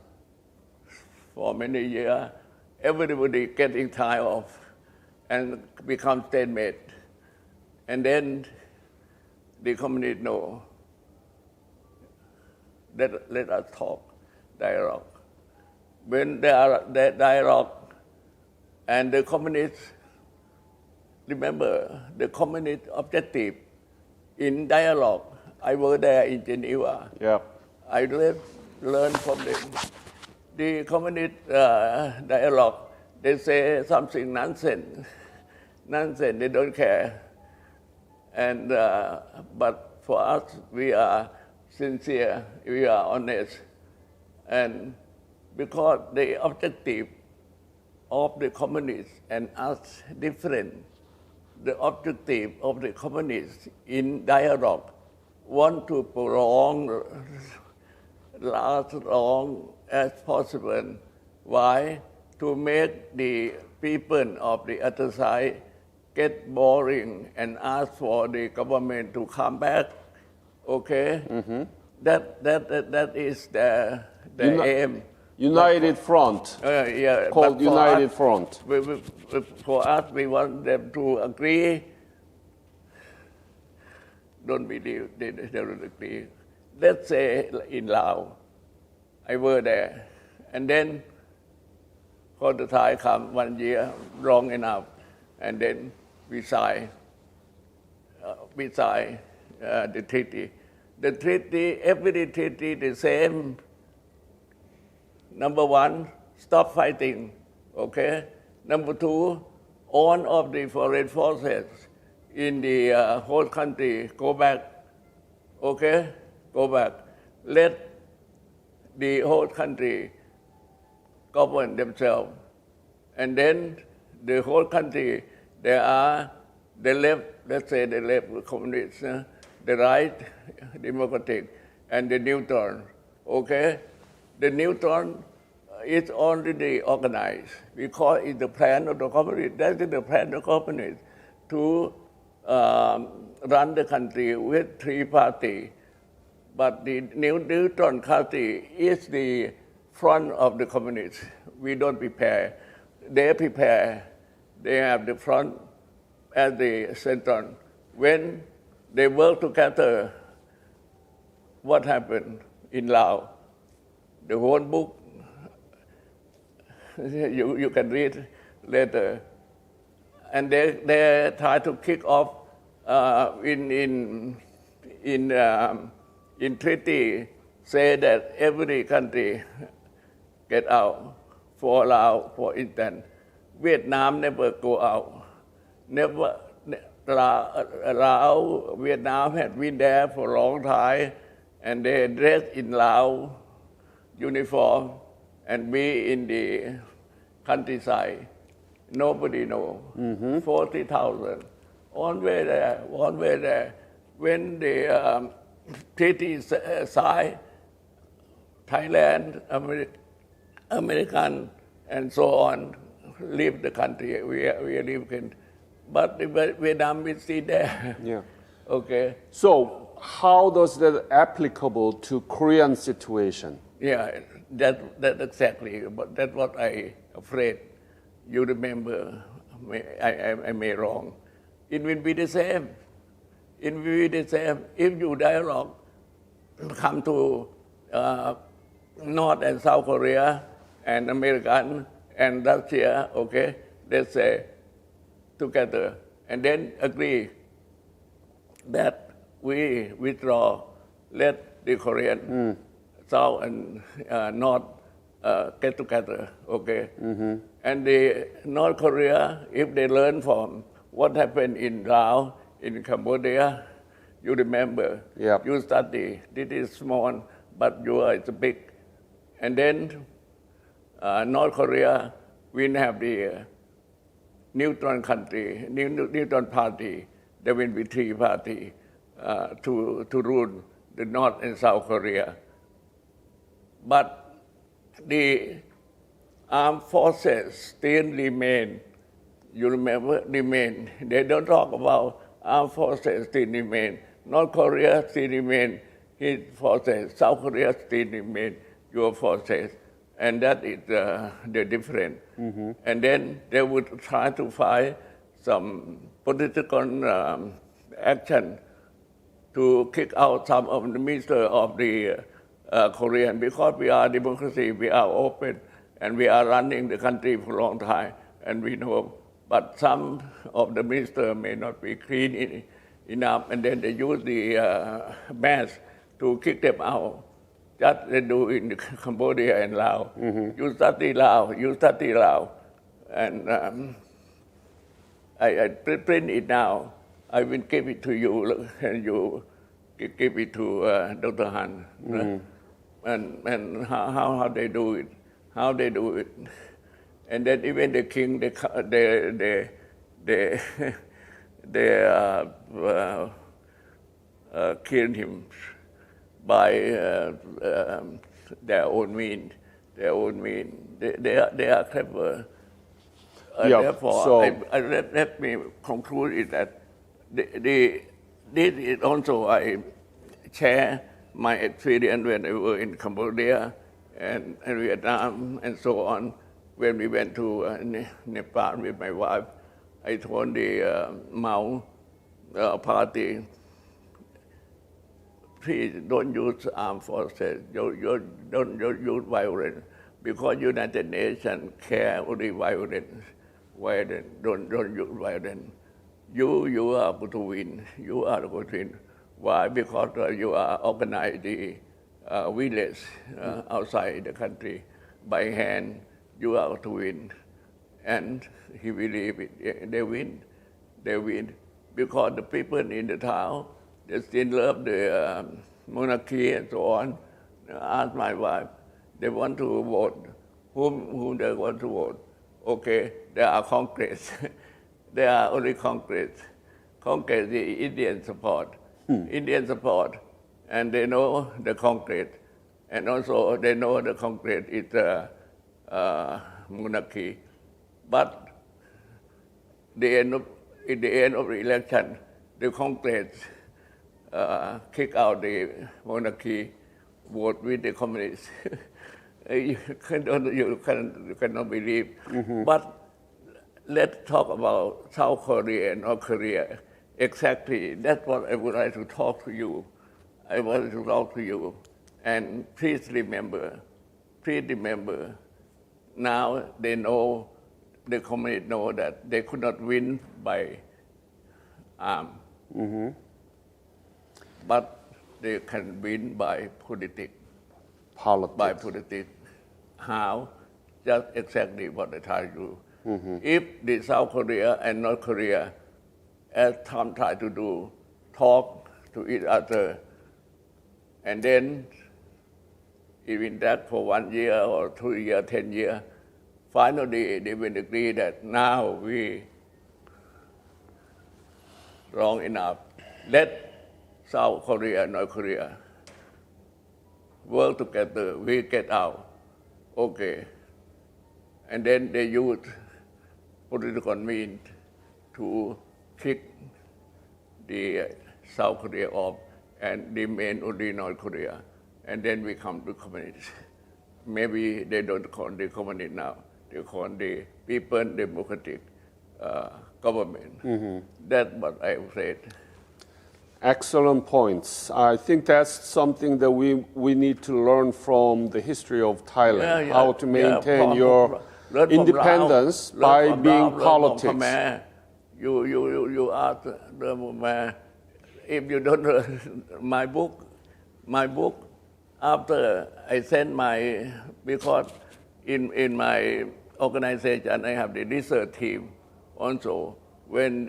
for many years. Everybody getting tired of and become stalemate. And then the communists know that let us talk, dialogue. When there are that dialogue and the communists, remember the communist objective in dialogue, I was there in Geneva. I learned from them. The communist dialogue, they say something nonsense, they don't care. And but for us, we are sincere, we are honest, and because the objective of the communists and us different, the objective of the communists in dialogue want to prolong, last long as possible. Why? To make the people of the other side get boring and ask for the government to come back. Okay? That is the aim. United Front. Called United Front. For us, we want them to agree. Don't believe they don't agree. Let's say in Laos, I were there, and then for the Thai come 1 year, long enough, and then we sign the treaty. The treaty, every treaty the same. Number one, stop fighting, okay? Number two, all of the foreign forces in the whole country go back, okay? Go back. Let the whole country govern themselves. And then the whole country, the left, let's say the left communists, the right, democratic, and the neutral, okay? The neutral is already organized. We call it the plan of the communist. That is the plan of the communist to run the country with 3 parties. But the neutral party is the front of the communists. We don't prepare. They prepare. They have the front as the center. When they work together, what happened in Laos? The whole book, you can read later. And they try to kick off in treaty, say that every country get out. For Laos, for instance, Vietnam never go out. Never. Laos, Vietnam had been there for a long time, and they dress in Laos uniform and be in the countryside. Nobody know. 40,000. One way there, one way there. When the treaty signed, Thailand, American, and so on, leave the country. We leave it. But Vietnam is still there. Yeah. Okay. So how does that applicable to Korean situation? Yeah, that exactly. But that's what I afraid. You remember, I may wrong. It will be the same. It will be the same. If you dialogue come to North and South Korea and American and Russia, okay, let's say together, and then agree that we withdraw, let the Korean South and North get together, okay? And the North Korea, if they learn from what happened in Laos, in Cambodia, you remember, Yep. you study, this is small, but yours is big. And then North Korea will have the neutral country, neutral party. There will be three parties to rule the North and South Korea. But the armed forces still remain. You remember, remain. They don't talk about armed forces still remain. North Korea still remain his forces. South Korea still remain your forces. And that is the difference. And then they would try to find some political action to kick out some of the minister of the Korean, because we are democracy, we are open, and we are running the country for a long time, and we know. But some of the ministers may not be clean enough, and then they use the mass to kick them out. Just they do in Cambodia and Laos. You study Laos, and I print it now. I will give it to you, and you give it to Dr. Han. And how they do it, and then even the king, they killed him by their own means. They are clever. Yeah, Therefore, so- let me conclude it that this is also I share my experience when I was in Cambodia and Vietnam and so on. When we went to Nepal with my wife, I told the Mao party, please don't use armed forces. You don't use violence, because United Nations care only violence. Don't use violence. You are going to win. You are going to win. Why? Because you are organized the village outside the country by hand. You are to win, and he believed it. They win, because the people in the town, they still love the monarchy and so on. Ask my wife, they want to vote. Whom they want to vote? Okay, there are Congress. There are only Congress. Congress is Indian support. Indian support, and they know the Congress, and also they know the Congress is monarchy. But in the end of the election, the Congress kick out the monarchy, vote with the communists. You cannot believe. But let's talk about South Korea and North Korea. Exactly, that's what I would like to talk to you. I want to talk to you. And please remember, now they know, the communists know that they could not win by arm. But they can win by politics. How? Just exactly what I told you. If the South Korea and North Korea, as Tom tried to do, talk to each other, and then even that for 1 year or 2 years, 10 years, finally they will agree that now we long enough. Let South Korea, North Korea work together. We get out. Okay. And then they use political means to kick the South Korea off and remain only North Korea. And then we come to communists. Maybe they don't call the communist now. They call the People Democratic government. That's what I said. Excellent points. I think that's something that we need to learn from the history of Thailand, how to maintain your independence by being politics. You ask the if you don't my book, after I sent because in my organization I have the research team also when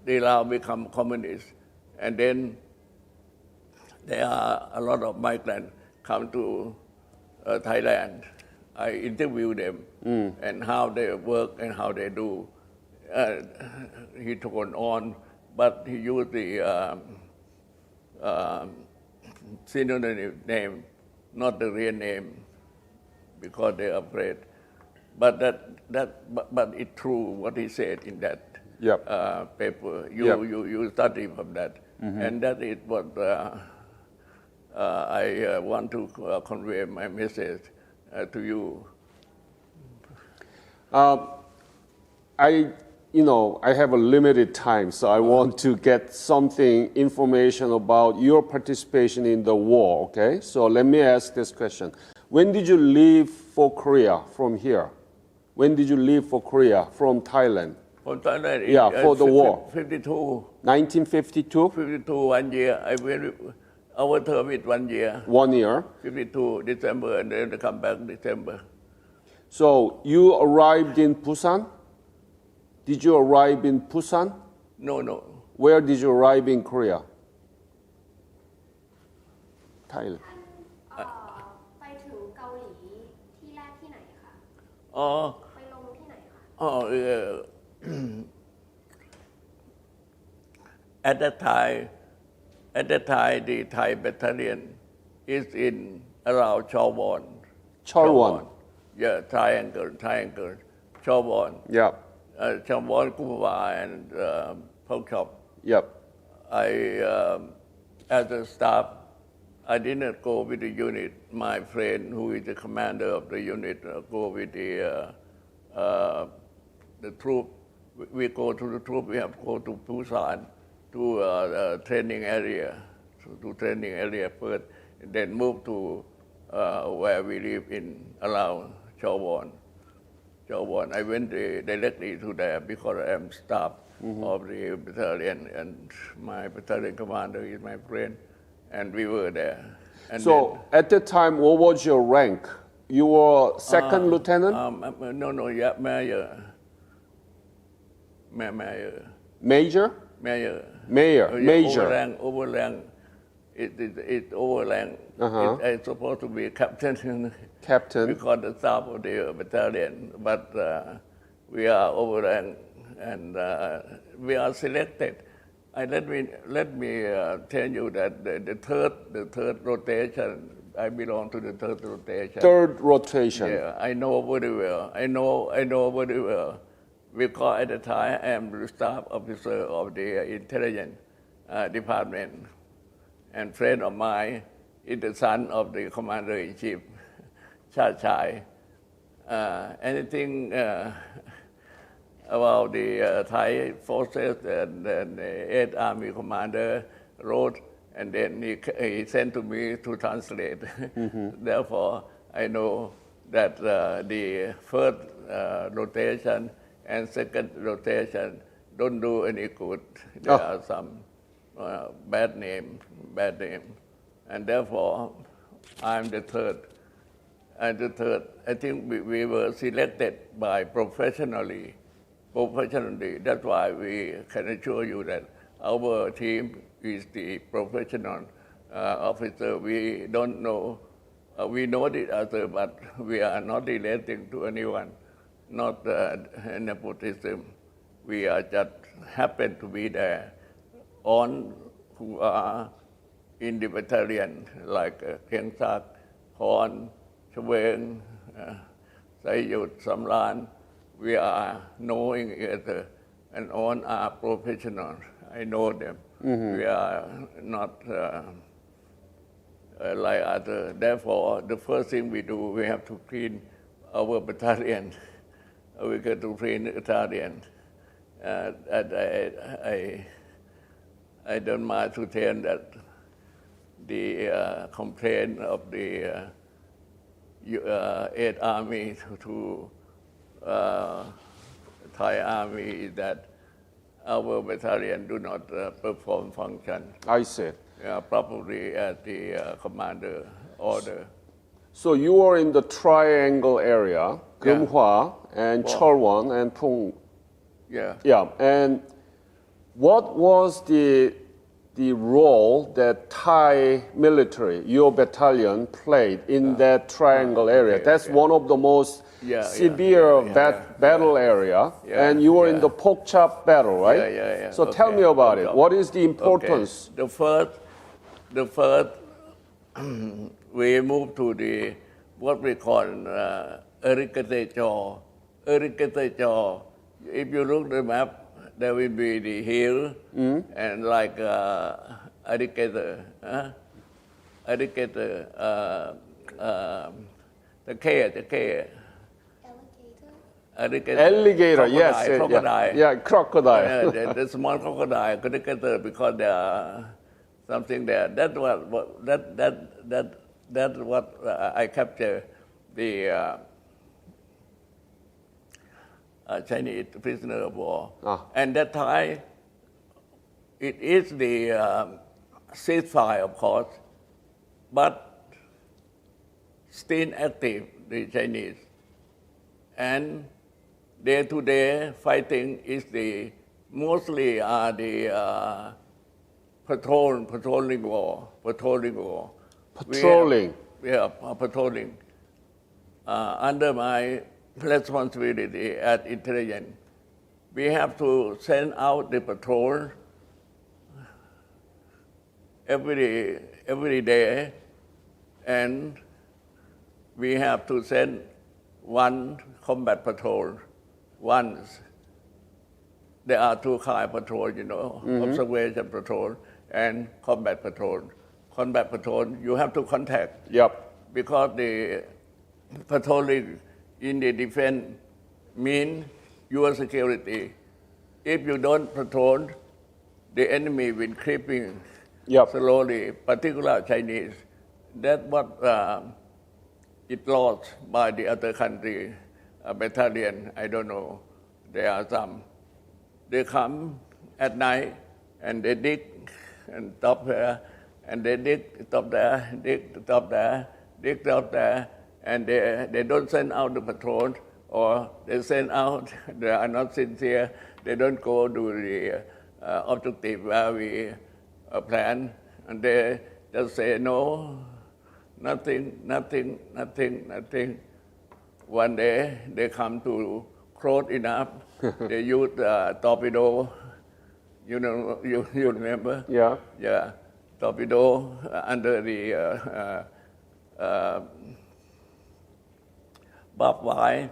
they now become communists. And then there are a lot of migrants come to Thailand. I interview them and how they work and how they do. He took on, but he used the synonym name, not the real name, because they're afraid. But but it's true what he said in that paper. You study from that. And that is what I want to convey my message to you. I have a limited time, so I want to get information about your participation in the war, okay? So let me ask this question. When did you leave for Korea from here? When did you leave for Korea from Thailand? From Thailand? Yeah, for the war. 52. 1952? 52, 1 year. I went our term is 1 year. 1 year. 52 December, and then come back December. So you arrived in Busan? Did you arrive in Busan? No. Where did you arrive in Korea? Thailand. ไปถึงเกาหลีที่แรกที่ไหนคะ ไปลงที่ไหนคะ At that time, the Thai battalion is in around Chawon. Chawon. Yeah, triangle. Chawon. Yeah. Chawon, Kumwa, and Pork Chop. Yep. As a staff, I didn't go with the unit. My friend, who is the commander of the unit, go with the troop. We go to the troop. We have to go to Busan, to training area, first, and then move to where we live in around Chawon. I went directly to there because I am staff of the battalion, and my battalion commander is my friend, and we were there. And so at that time, what was your rank? You were second lieutenant? Yeah, Major. Major? Major. Overrank. It's overrank. It's supposed to be captain. Because the staff of the battalion, but we are overranked and we are selected. Let me tell you that the third rotation, I belong to the third rotation. Third rotation. Yeah, I know very well. I know very well. Because at the time I am the staff officer of the intelligence department, and friend of mine is the son of the commander-in-chief, Chai. Anything about the Thai forces and the 8th Army commander wrote, and then he sent to me to translate. Therefore, I know that the first rotation and second rotation don't do any good. There are some bad name, and therefore I'm the third. I think we were selected by professionally. That's why we can assure you that our team is the professional officer. We don't know We know each other, but we are not relating to anyone, not nepotism. We are just happen to be there on who are in the battalion, like Kieng Sak, Horn, Chweng, Saiyud, Samlan. We are knowing each other, and all are professionals. I know them. We are not like other. Therefore, the first thing we do, we have to clean our battalion. We got to clean the battalion. And I don't mind to tell that the complaint of the 8th Army to Thai Army is that our battalion do not perform function I see. properly at the commander order. So you are in the triangle area, Geumhwa and Cholwon and Pung. Yeah. Yeah, and what was the role that Thai military, your battalion, played in that triangle area? That's one of the most severe battle area, and you were in the pork chop battle, right? Yeah. So tell me about it. What is the importance? Okay. The first, we moved to the what we call irrigated jaw. If you look at the map, there will be the hill and like alligator, the care. Alligator, yes. Crocodile. Yeah, crocodile. The small crocodile, alligator, because there are something there. That's what I capture the Chinese prisoner of war. And that time, it is the ceasefire, of course, but still active, the Chinese. And day-to-day fighting is mostly the patrolling war. Patrolling? Patrolling. Under my responsibility as intelligence, we have to send out the patrol every day, and we have to send one combat patrol once. There are two kinds of patrol, observation patrol and combat patrol. Combat patrol, you have to contact. Yep. Because the patrolling in the defense mean your security. If you don't patrol, the enemy will creeping slowly, particularly Chinese. That's what it lost by the other country, battalion, I don't know. There are some. They come at night and they dig and stop here, and they dig, stop there, dig, stop there, dig, stop there, and they don't send out the patrol, or they send out, they are not sincere, they don't go to the objective where we plan, and they just say no, nothing. One day they come to close enough, they use torpedo, you remember? Yeah, torpedo under the barbed wire,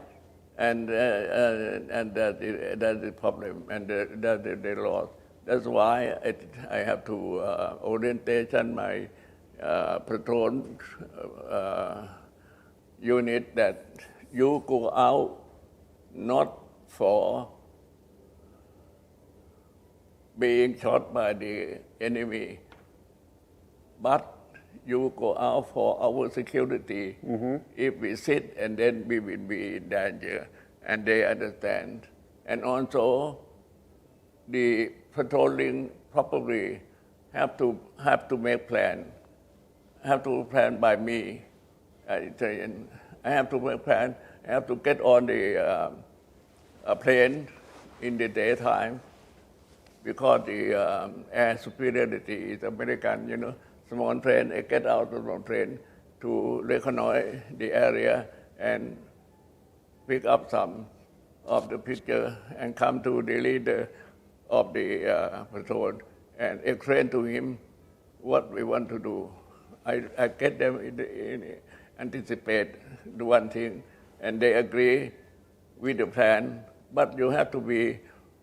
and that's the problem, and that they lost. That's why I have to orientation my patrol unit that you go out not for being shot by the enemy, but you go out for our security. If we sit and then we will be in danger, and they understand. And also, the patrolling probably have to make plan. Have to plan by me. I have to make plan. I have to get on the plane in the daytime, because the air superiority is American, small plane. I get out of the plane to reconnoiter the area and pick up some of the picture and come to the leader of the patrol and explain to him what we want to do. I get them anticipate the one thing, and they agree with the plan, but you have to be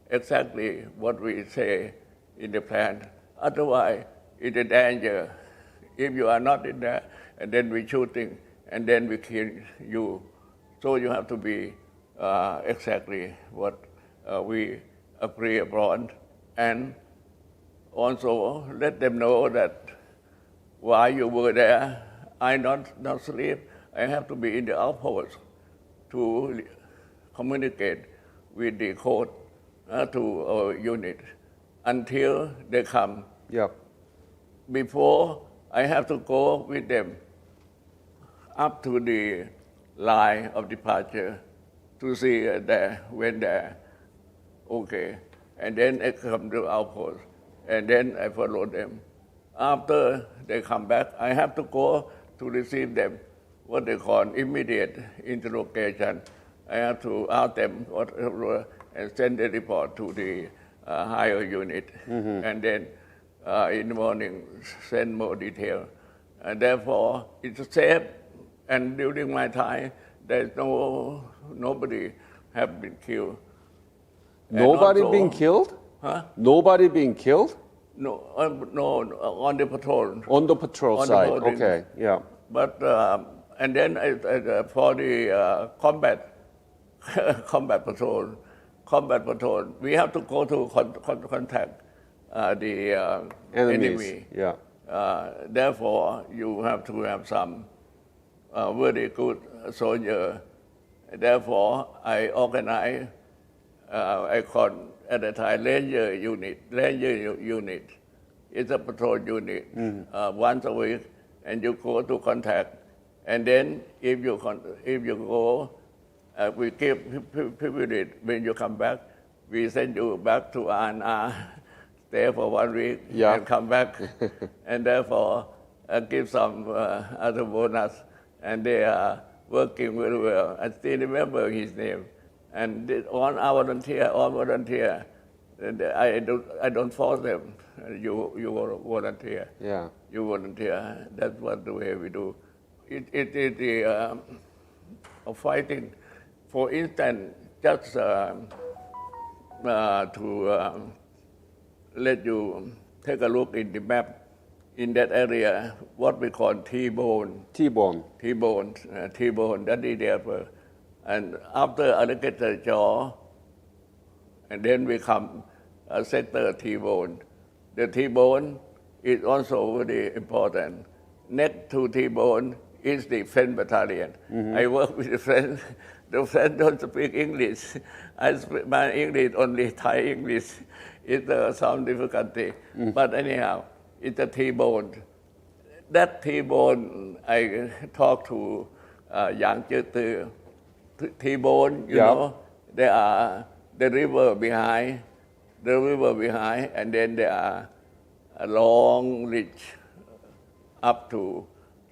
exactly what we say in the plan. Otherwise, it's a danger. If you are not in there, and then we shooting, and then we kill you. So you have to be exactly what we agree upon, and also let them know that while you were there, I not sleep. I have to be in the outpost to communicate with the code to our unit until they come. Yep. Before, I have to go with them up to the line of departure to see when they're okay. And then I come to outpost, and then I follow them. After they come back, I have to go to receive them, what they call immediate interrogation. I have to ask them and send the report to the higher unit, and then in the morning send more detail. And therefore, it's safe. And during my time, there's nobody have been killed. Nobody also, being killed? Huh? Nobody being killed? No, on the patrol. On the patrol On the side, holding. okay, yeah. But and then for the combat patrol, we have to go to contact the enemy. Yeah. Therefore, you have to have some very good soldier. Therefore, I organize. I call at the time Ranger unit. It's a patrol unit once a week, and you go to contact. And then if you go, we give privilege when you come back. We send you back to R&R, stay for 1 week, and come back. And therefore, give some other bonus. And they are working very well. I still remember his name. And all volunteer. And I don't force them. You volunteer. Yeah. You volunteer. That's what the way we do. It is the fighting. For instance, just to let you take a look in the map. In that area, what we call T-bone. T-bone. That is there. And after alligator jaw, and then we come sector T-bone. The T-bone is also very important. Next to T-bone is the French battalion. I work with the French. The French don't speak English. I speak my English only Thai English. It's some difficulty. But anyhow, it's a T-bone. That T-bone, I talk to Yang Chư T-bone, you know, there are the river behind, and then there are a long ridge up to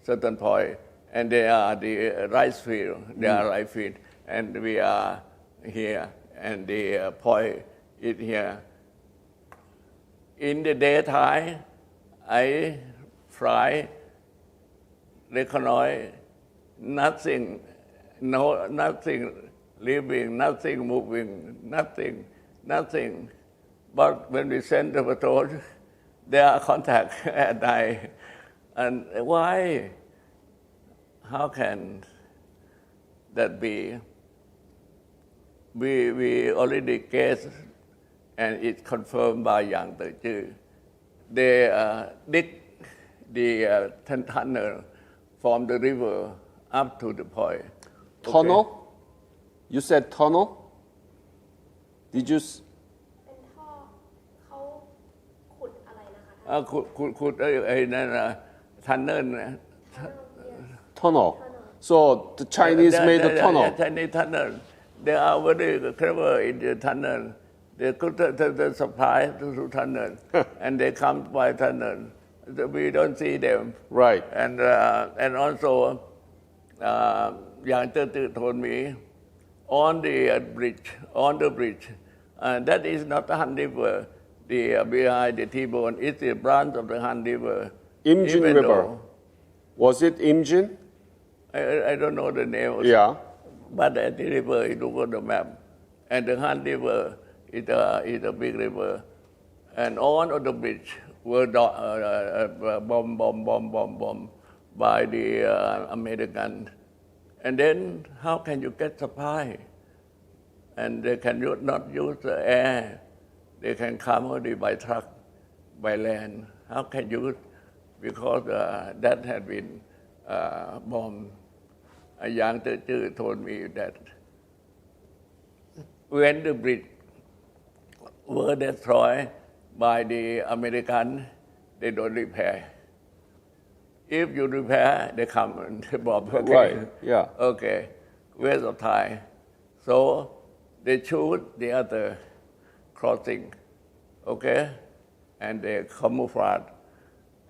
certain point, and there are the rice field, and we are here, and the point is here. In the daytime, I fly, reconnoiter, nothing living, nothing moving, nothing. But when we send the patrol, there are contact at night. And why? How can that be? We already guessed, and it's confirmed by Yang Chư. They dig the tunnel from the river up to the point. Tunnel? Okay. You said tunnel? Did you? เป็นท่อเขาขุดอะไรนะคะ ขุดไอ้นั่นนะทันเนิลนะ Tunnel. So the Chinese made a tunnel. Chinese tunnel. They are very clever in the tunnel. They could the supply to tunnel, and they come by tunnel. we don't see them. Right. And also, Yang Tzu told me, on the bridge, that is not the Han River. Behind the T-bone is the branch of the Han River. Imjin Even River. though- Was it Imjin? I don't know the name. Yeah. But the river, you look on the map. And the Han River is a big river. And on the bridge were bomb by the Americans. And then how can you get supply? And they can not use the air. They can come only by truck, by land. How can you? Because that had been bombed. Yang Tzu told me that when the bridge were destroyed by the Americans, they don't repair. If you repair, they come and they bomb again. Right, yeah. Okay, waste of time. So they choose the other crossing, okay, and they camouflage,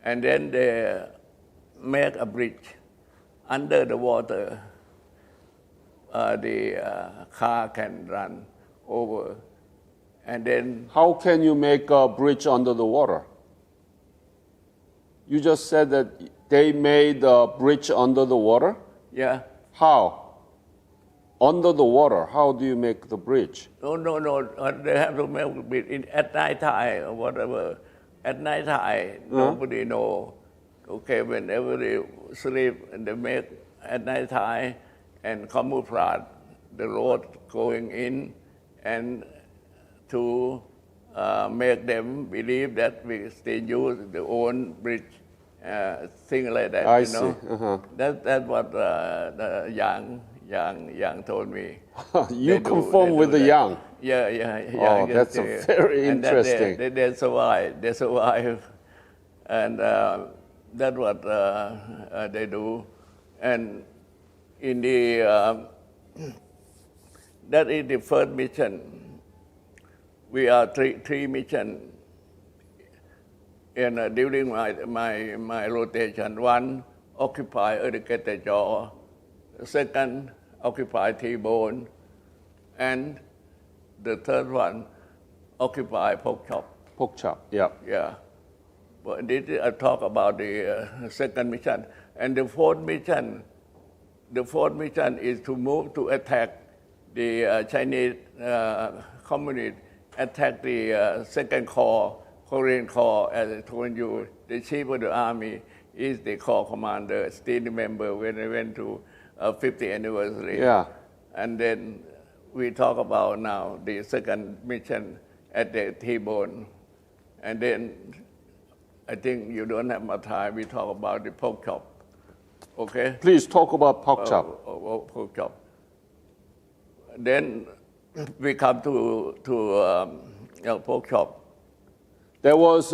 and then they make a bridge under the water. The car can run over, and then How can you make a bridge under the water? You just said that they made a bridge under the water? yeah. How? Under the water, how do you make the bridge? No. They have to make a bridge at night time or whatever. At night time, nobody know. Okay, whenever they sleep, and they make at night time and camouflage the road going in, and to make them believe that we still use the own bridge, thing like that. I you know? see. Uh-huh. That's what the Yang told me. You conform with the young. Yeah. Oh, that's very and interesting. They survive. And that's what they do. And in that is the first mission. We are three missions. And during my rotation, one occupy irrigated jaw, second occupy T-bone, and the third one occupy pork chop. Pork chop, yeah. Yeah. But this I talk about the second mission. And the fourth mission is to move to attack the Chinese communist, attack the second corps, Korean Corps. As I told you, the chief of the army is the corps commander. Still remember when I went to 50th anniversary. Yeah. And then we talk about now the second mission at the T-bone. And then I think you don't have much time. We talk about the pork chop. Okay? Please talk about pork chop. Pork chop. Then we come to pork chop. That was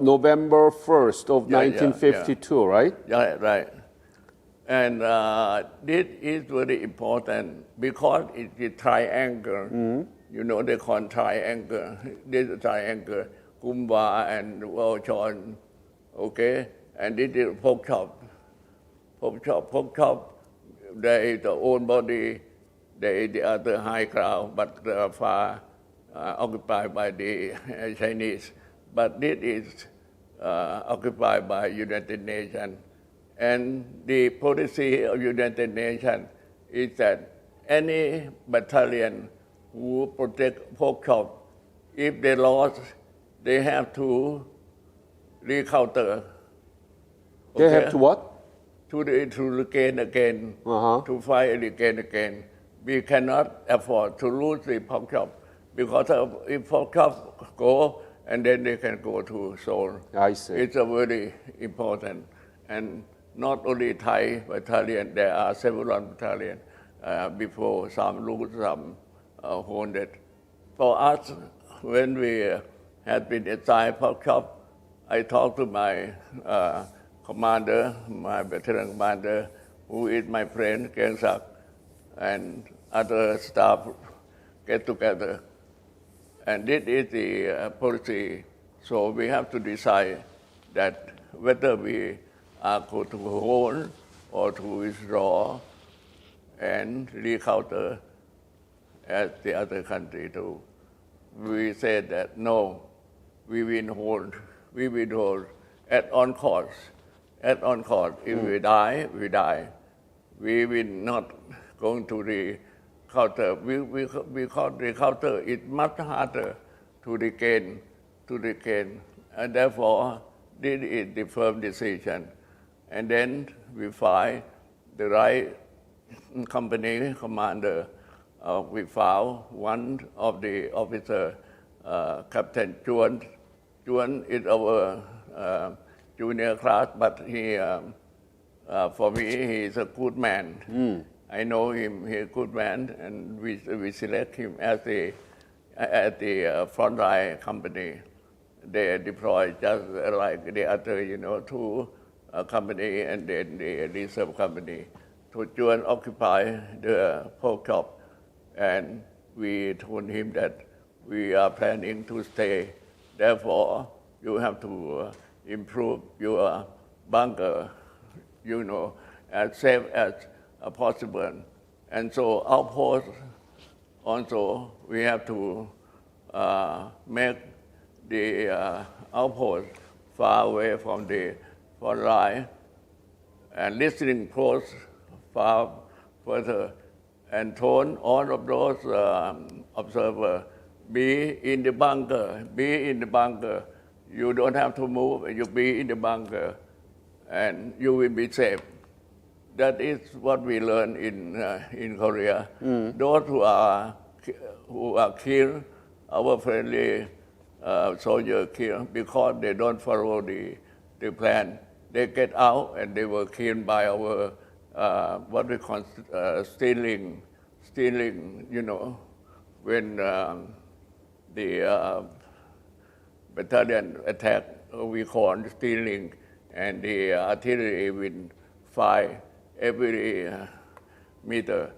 November 1st of Yeah, 1952, right? Yeah, right. And this is very important because it's a triangle. You know, they call triangle. This is a triangle. Kumba and Walchon. Okay? And this is pork chop. Pork chop, there is the own body, there is the other high ground, but far occupied by the Chinese. But this is occupied by United Nations. And the policy of United Nations is that any battalion who protect pork chop, if they lost, they have to recounter. They have to what? To regain again, to fight again. We cannot afford to lose the pork chop because if pork chop go, and then they can go to Seoul. I see. It's a very important. And not only Thai battalion, there are several battalions before some lose, some wounded. For us, when we had been assigned pork chop, I talked to my commander, my veteran commander, who is my friend, Keng Sak, and other staff get together. And this is the policy. So we have to decide that whether we are going to hold or to withdraw and recounter as the other country do. We said that no, we will hold at on cost. At on cost. If we die, we die. We will not going to recounter. We call recounter. It's much harder to regain, and therefore this is the firm decision. And then we find the right company commander. We found one of the officer, Captain Chuan. Chuan is our junior class, but he, for me, he is a good man. I know him; he's a good man, and we select him as the frontline company. They deploy just like the other, two company and then the reserve company to join occupy the pork chop. And we told him that we are planning to stay. Therefore, you have to improve your bunker, as safe as possible. And so outpost also, we have to make the outpost far away from the front line and listening posts far further, and told all of those observers, be in the bunker. You don't have to move, you be in the bunker, and you will be safe. That is what we learned in Korea. Those who are killed, our friendly soldiers killed because they don't follow the plan. They get out and they were killed by our what we call stealing. When the battalion attack, we call stealing, and the artillery will fire every meter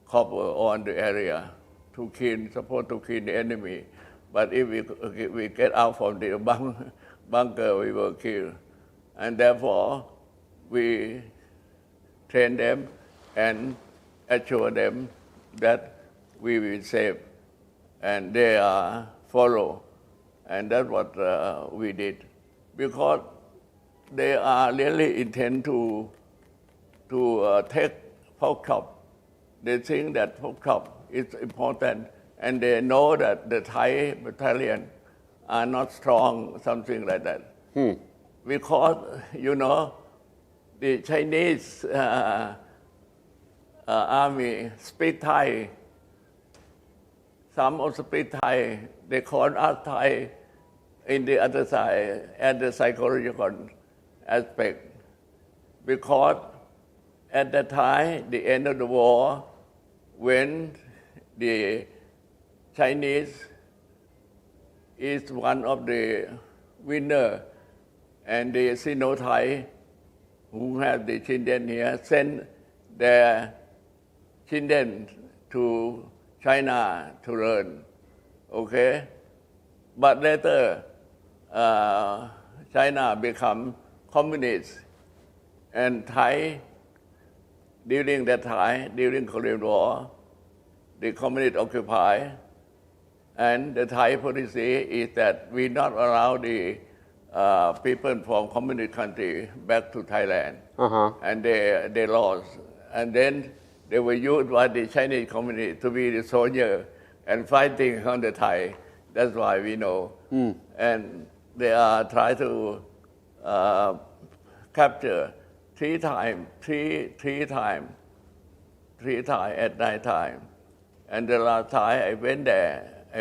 cover on the area supposed to kill the enemy. But if we get out from the bunker, we were killed. And therefore, we train them and assure them that we will save. And they follow. And that's what we did. Because they are really intent to take pork chop. They think that pork chop is important, and they know that the Thai battalion are not strong, something like that. Because, the Chinese army speak Thai. Some also speak Thai. They call us Thai in the other side, at the psychological aspect. Because at that time, the end of the war, when the Chinese is one of the winner, and the Sino-Thai, who have the children here, send their children to China to learn. Okay? But later, China become communist, and Thai, during Korean War, the communists occupy, and the Thai policy is that we not allow the people from communist country back to Thailand, and they lost. And then they were used by the Chinese communists to be the soldier and fighting on the Thai. That's why we know. And they are trying to capture three times at night time. And the last time I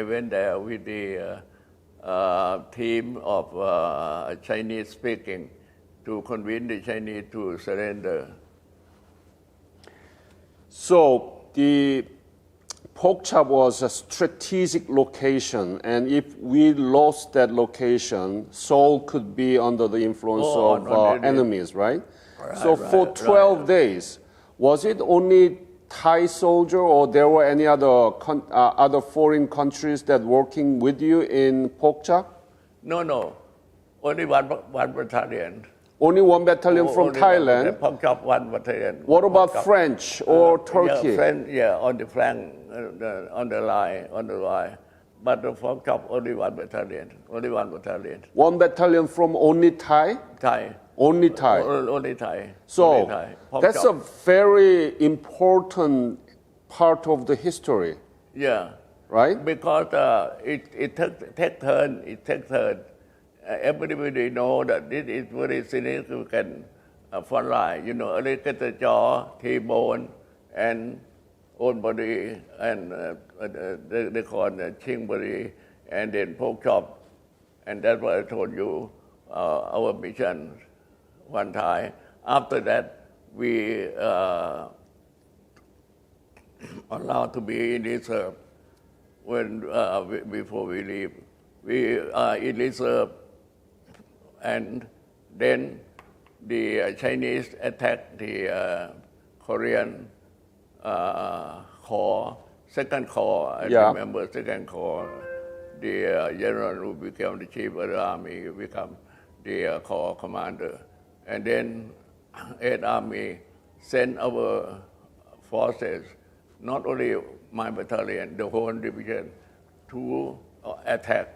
went there with the team of Chinese speaking to convince the Chinese to surrender. So the pork chop was a strategic location, and if we lost that location, Seoul could be under the influence of enemies, right? So for 12 days, was it only Thai soldier, or there were any other foreign countries that working with you in pork chop? No. Only one battalion. Only one battalion from Only Thailand. Pork chop, one battalion. What Pork about chop. French or Turkey? On the flank, on the line. But the pork chop, only one battalion. One battalion from only Thai? Thai. Only Thai. Only Thai. So Only Thai. Pork that's chop. a very important part of the history, Yeah. right? Because it take turn. Everybody know that this is very significant front line. You know, alligator jaw, T-bone, and own body, and they call it ching body, and then pork chop. And that's what I told you, our mission one time. After that, we allowed to be in reserve before we leave. We are in reserve, and then the Chinese attacked the Korean corps, second corps. I remember second corps. The general who became the chief of the army become the corps commander, and then 8th Army sent our forces, not only my battalion, the whole division, to attack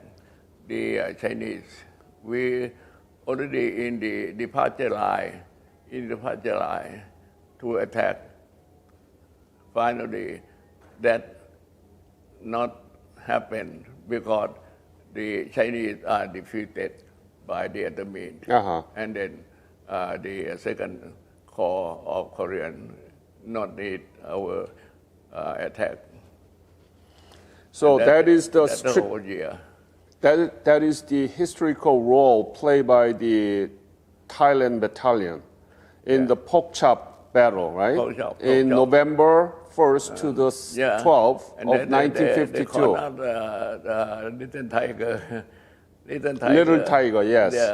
the Chinese. We already in the departure line, to attack. Finally, that not happened because the Chinese are defeated by the enemy. And then the second corps of Korean not need our attack. So that is the whole year. That is the historical role played by the Thailand battalion in the pork chop battle, right? Pork chop. November 1st to the 12th of 1952. They call out Little Tiger. Little Tiger, yes. Yeah.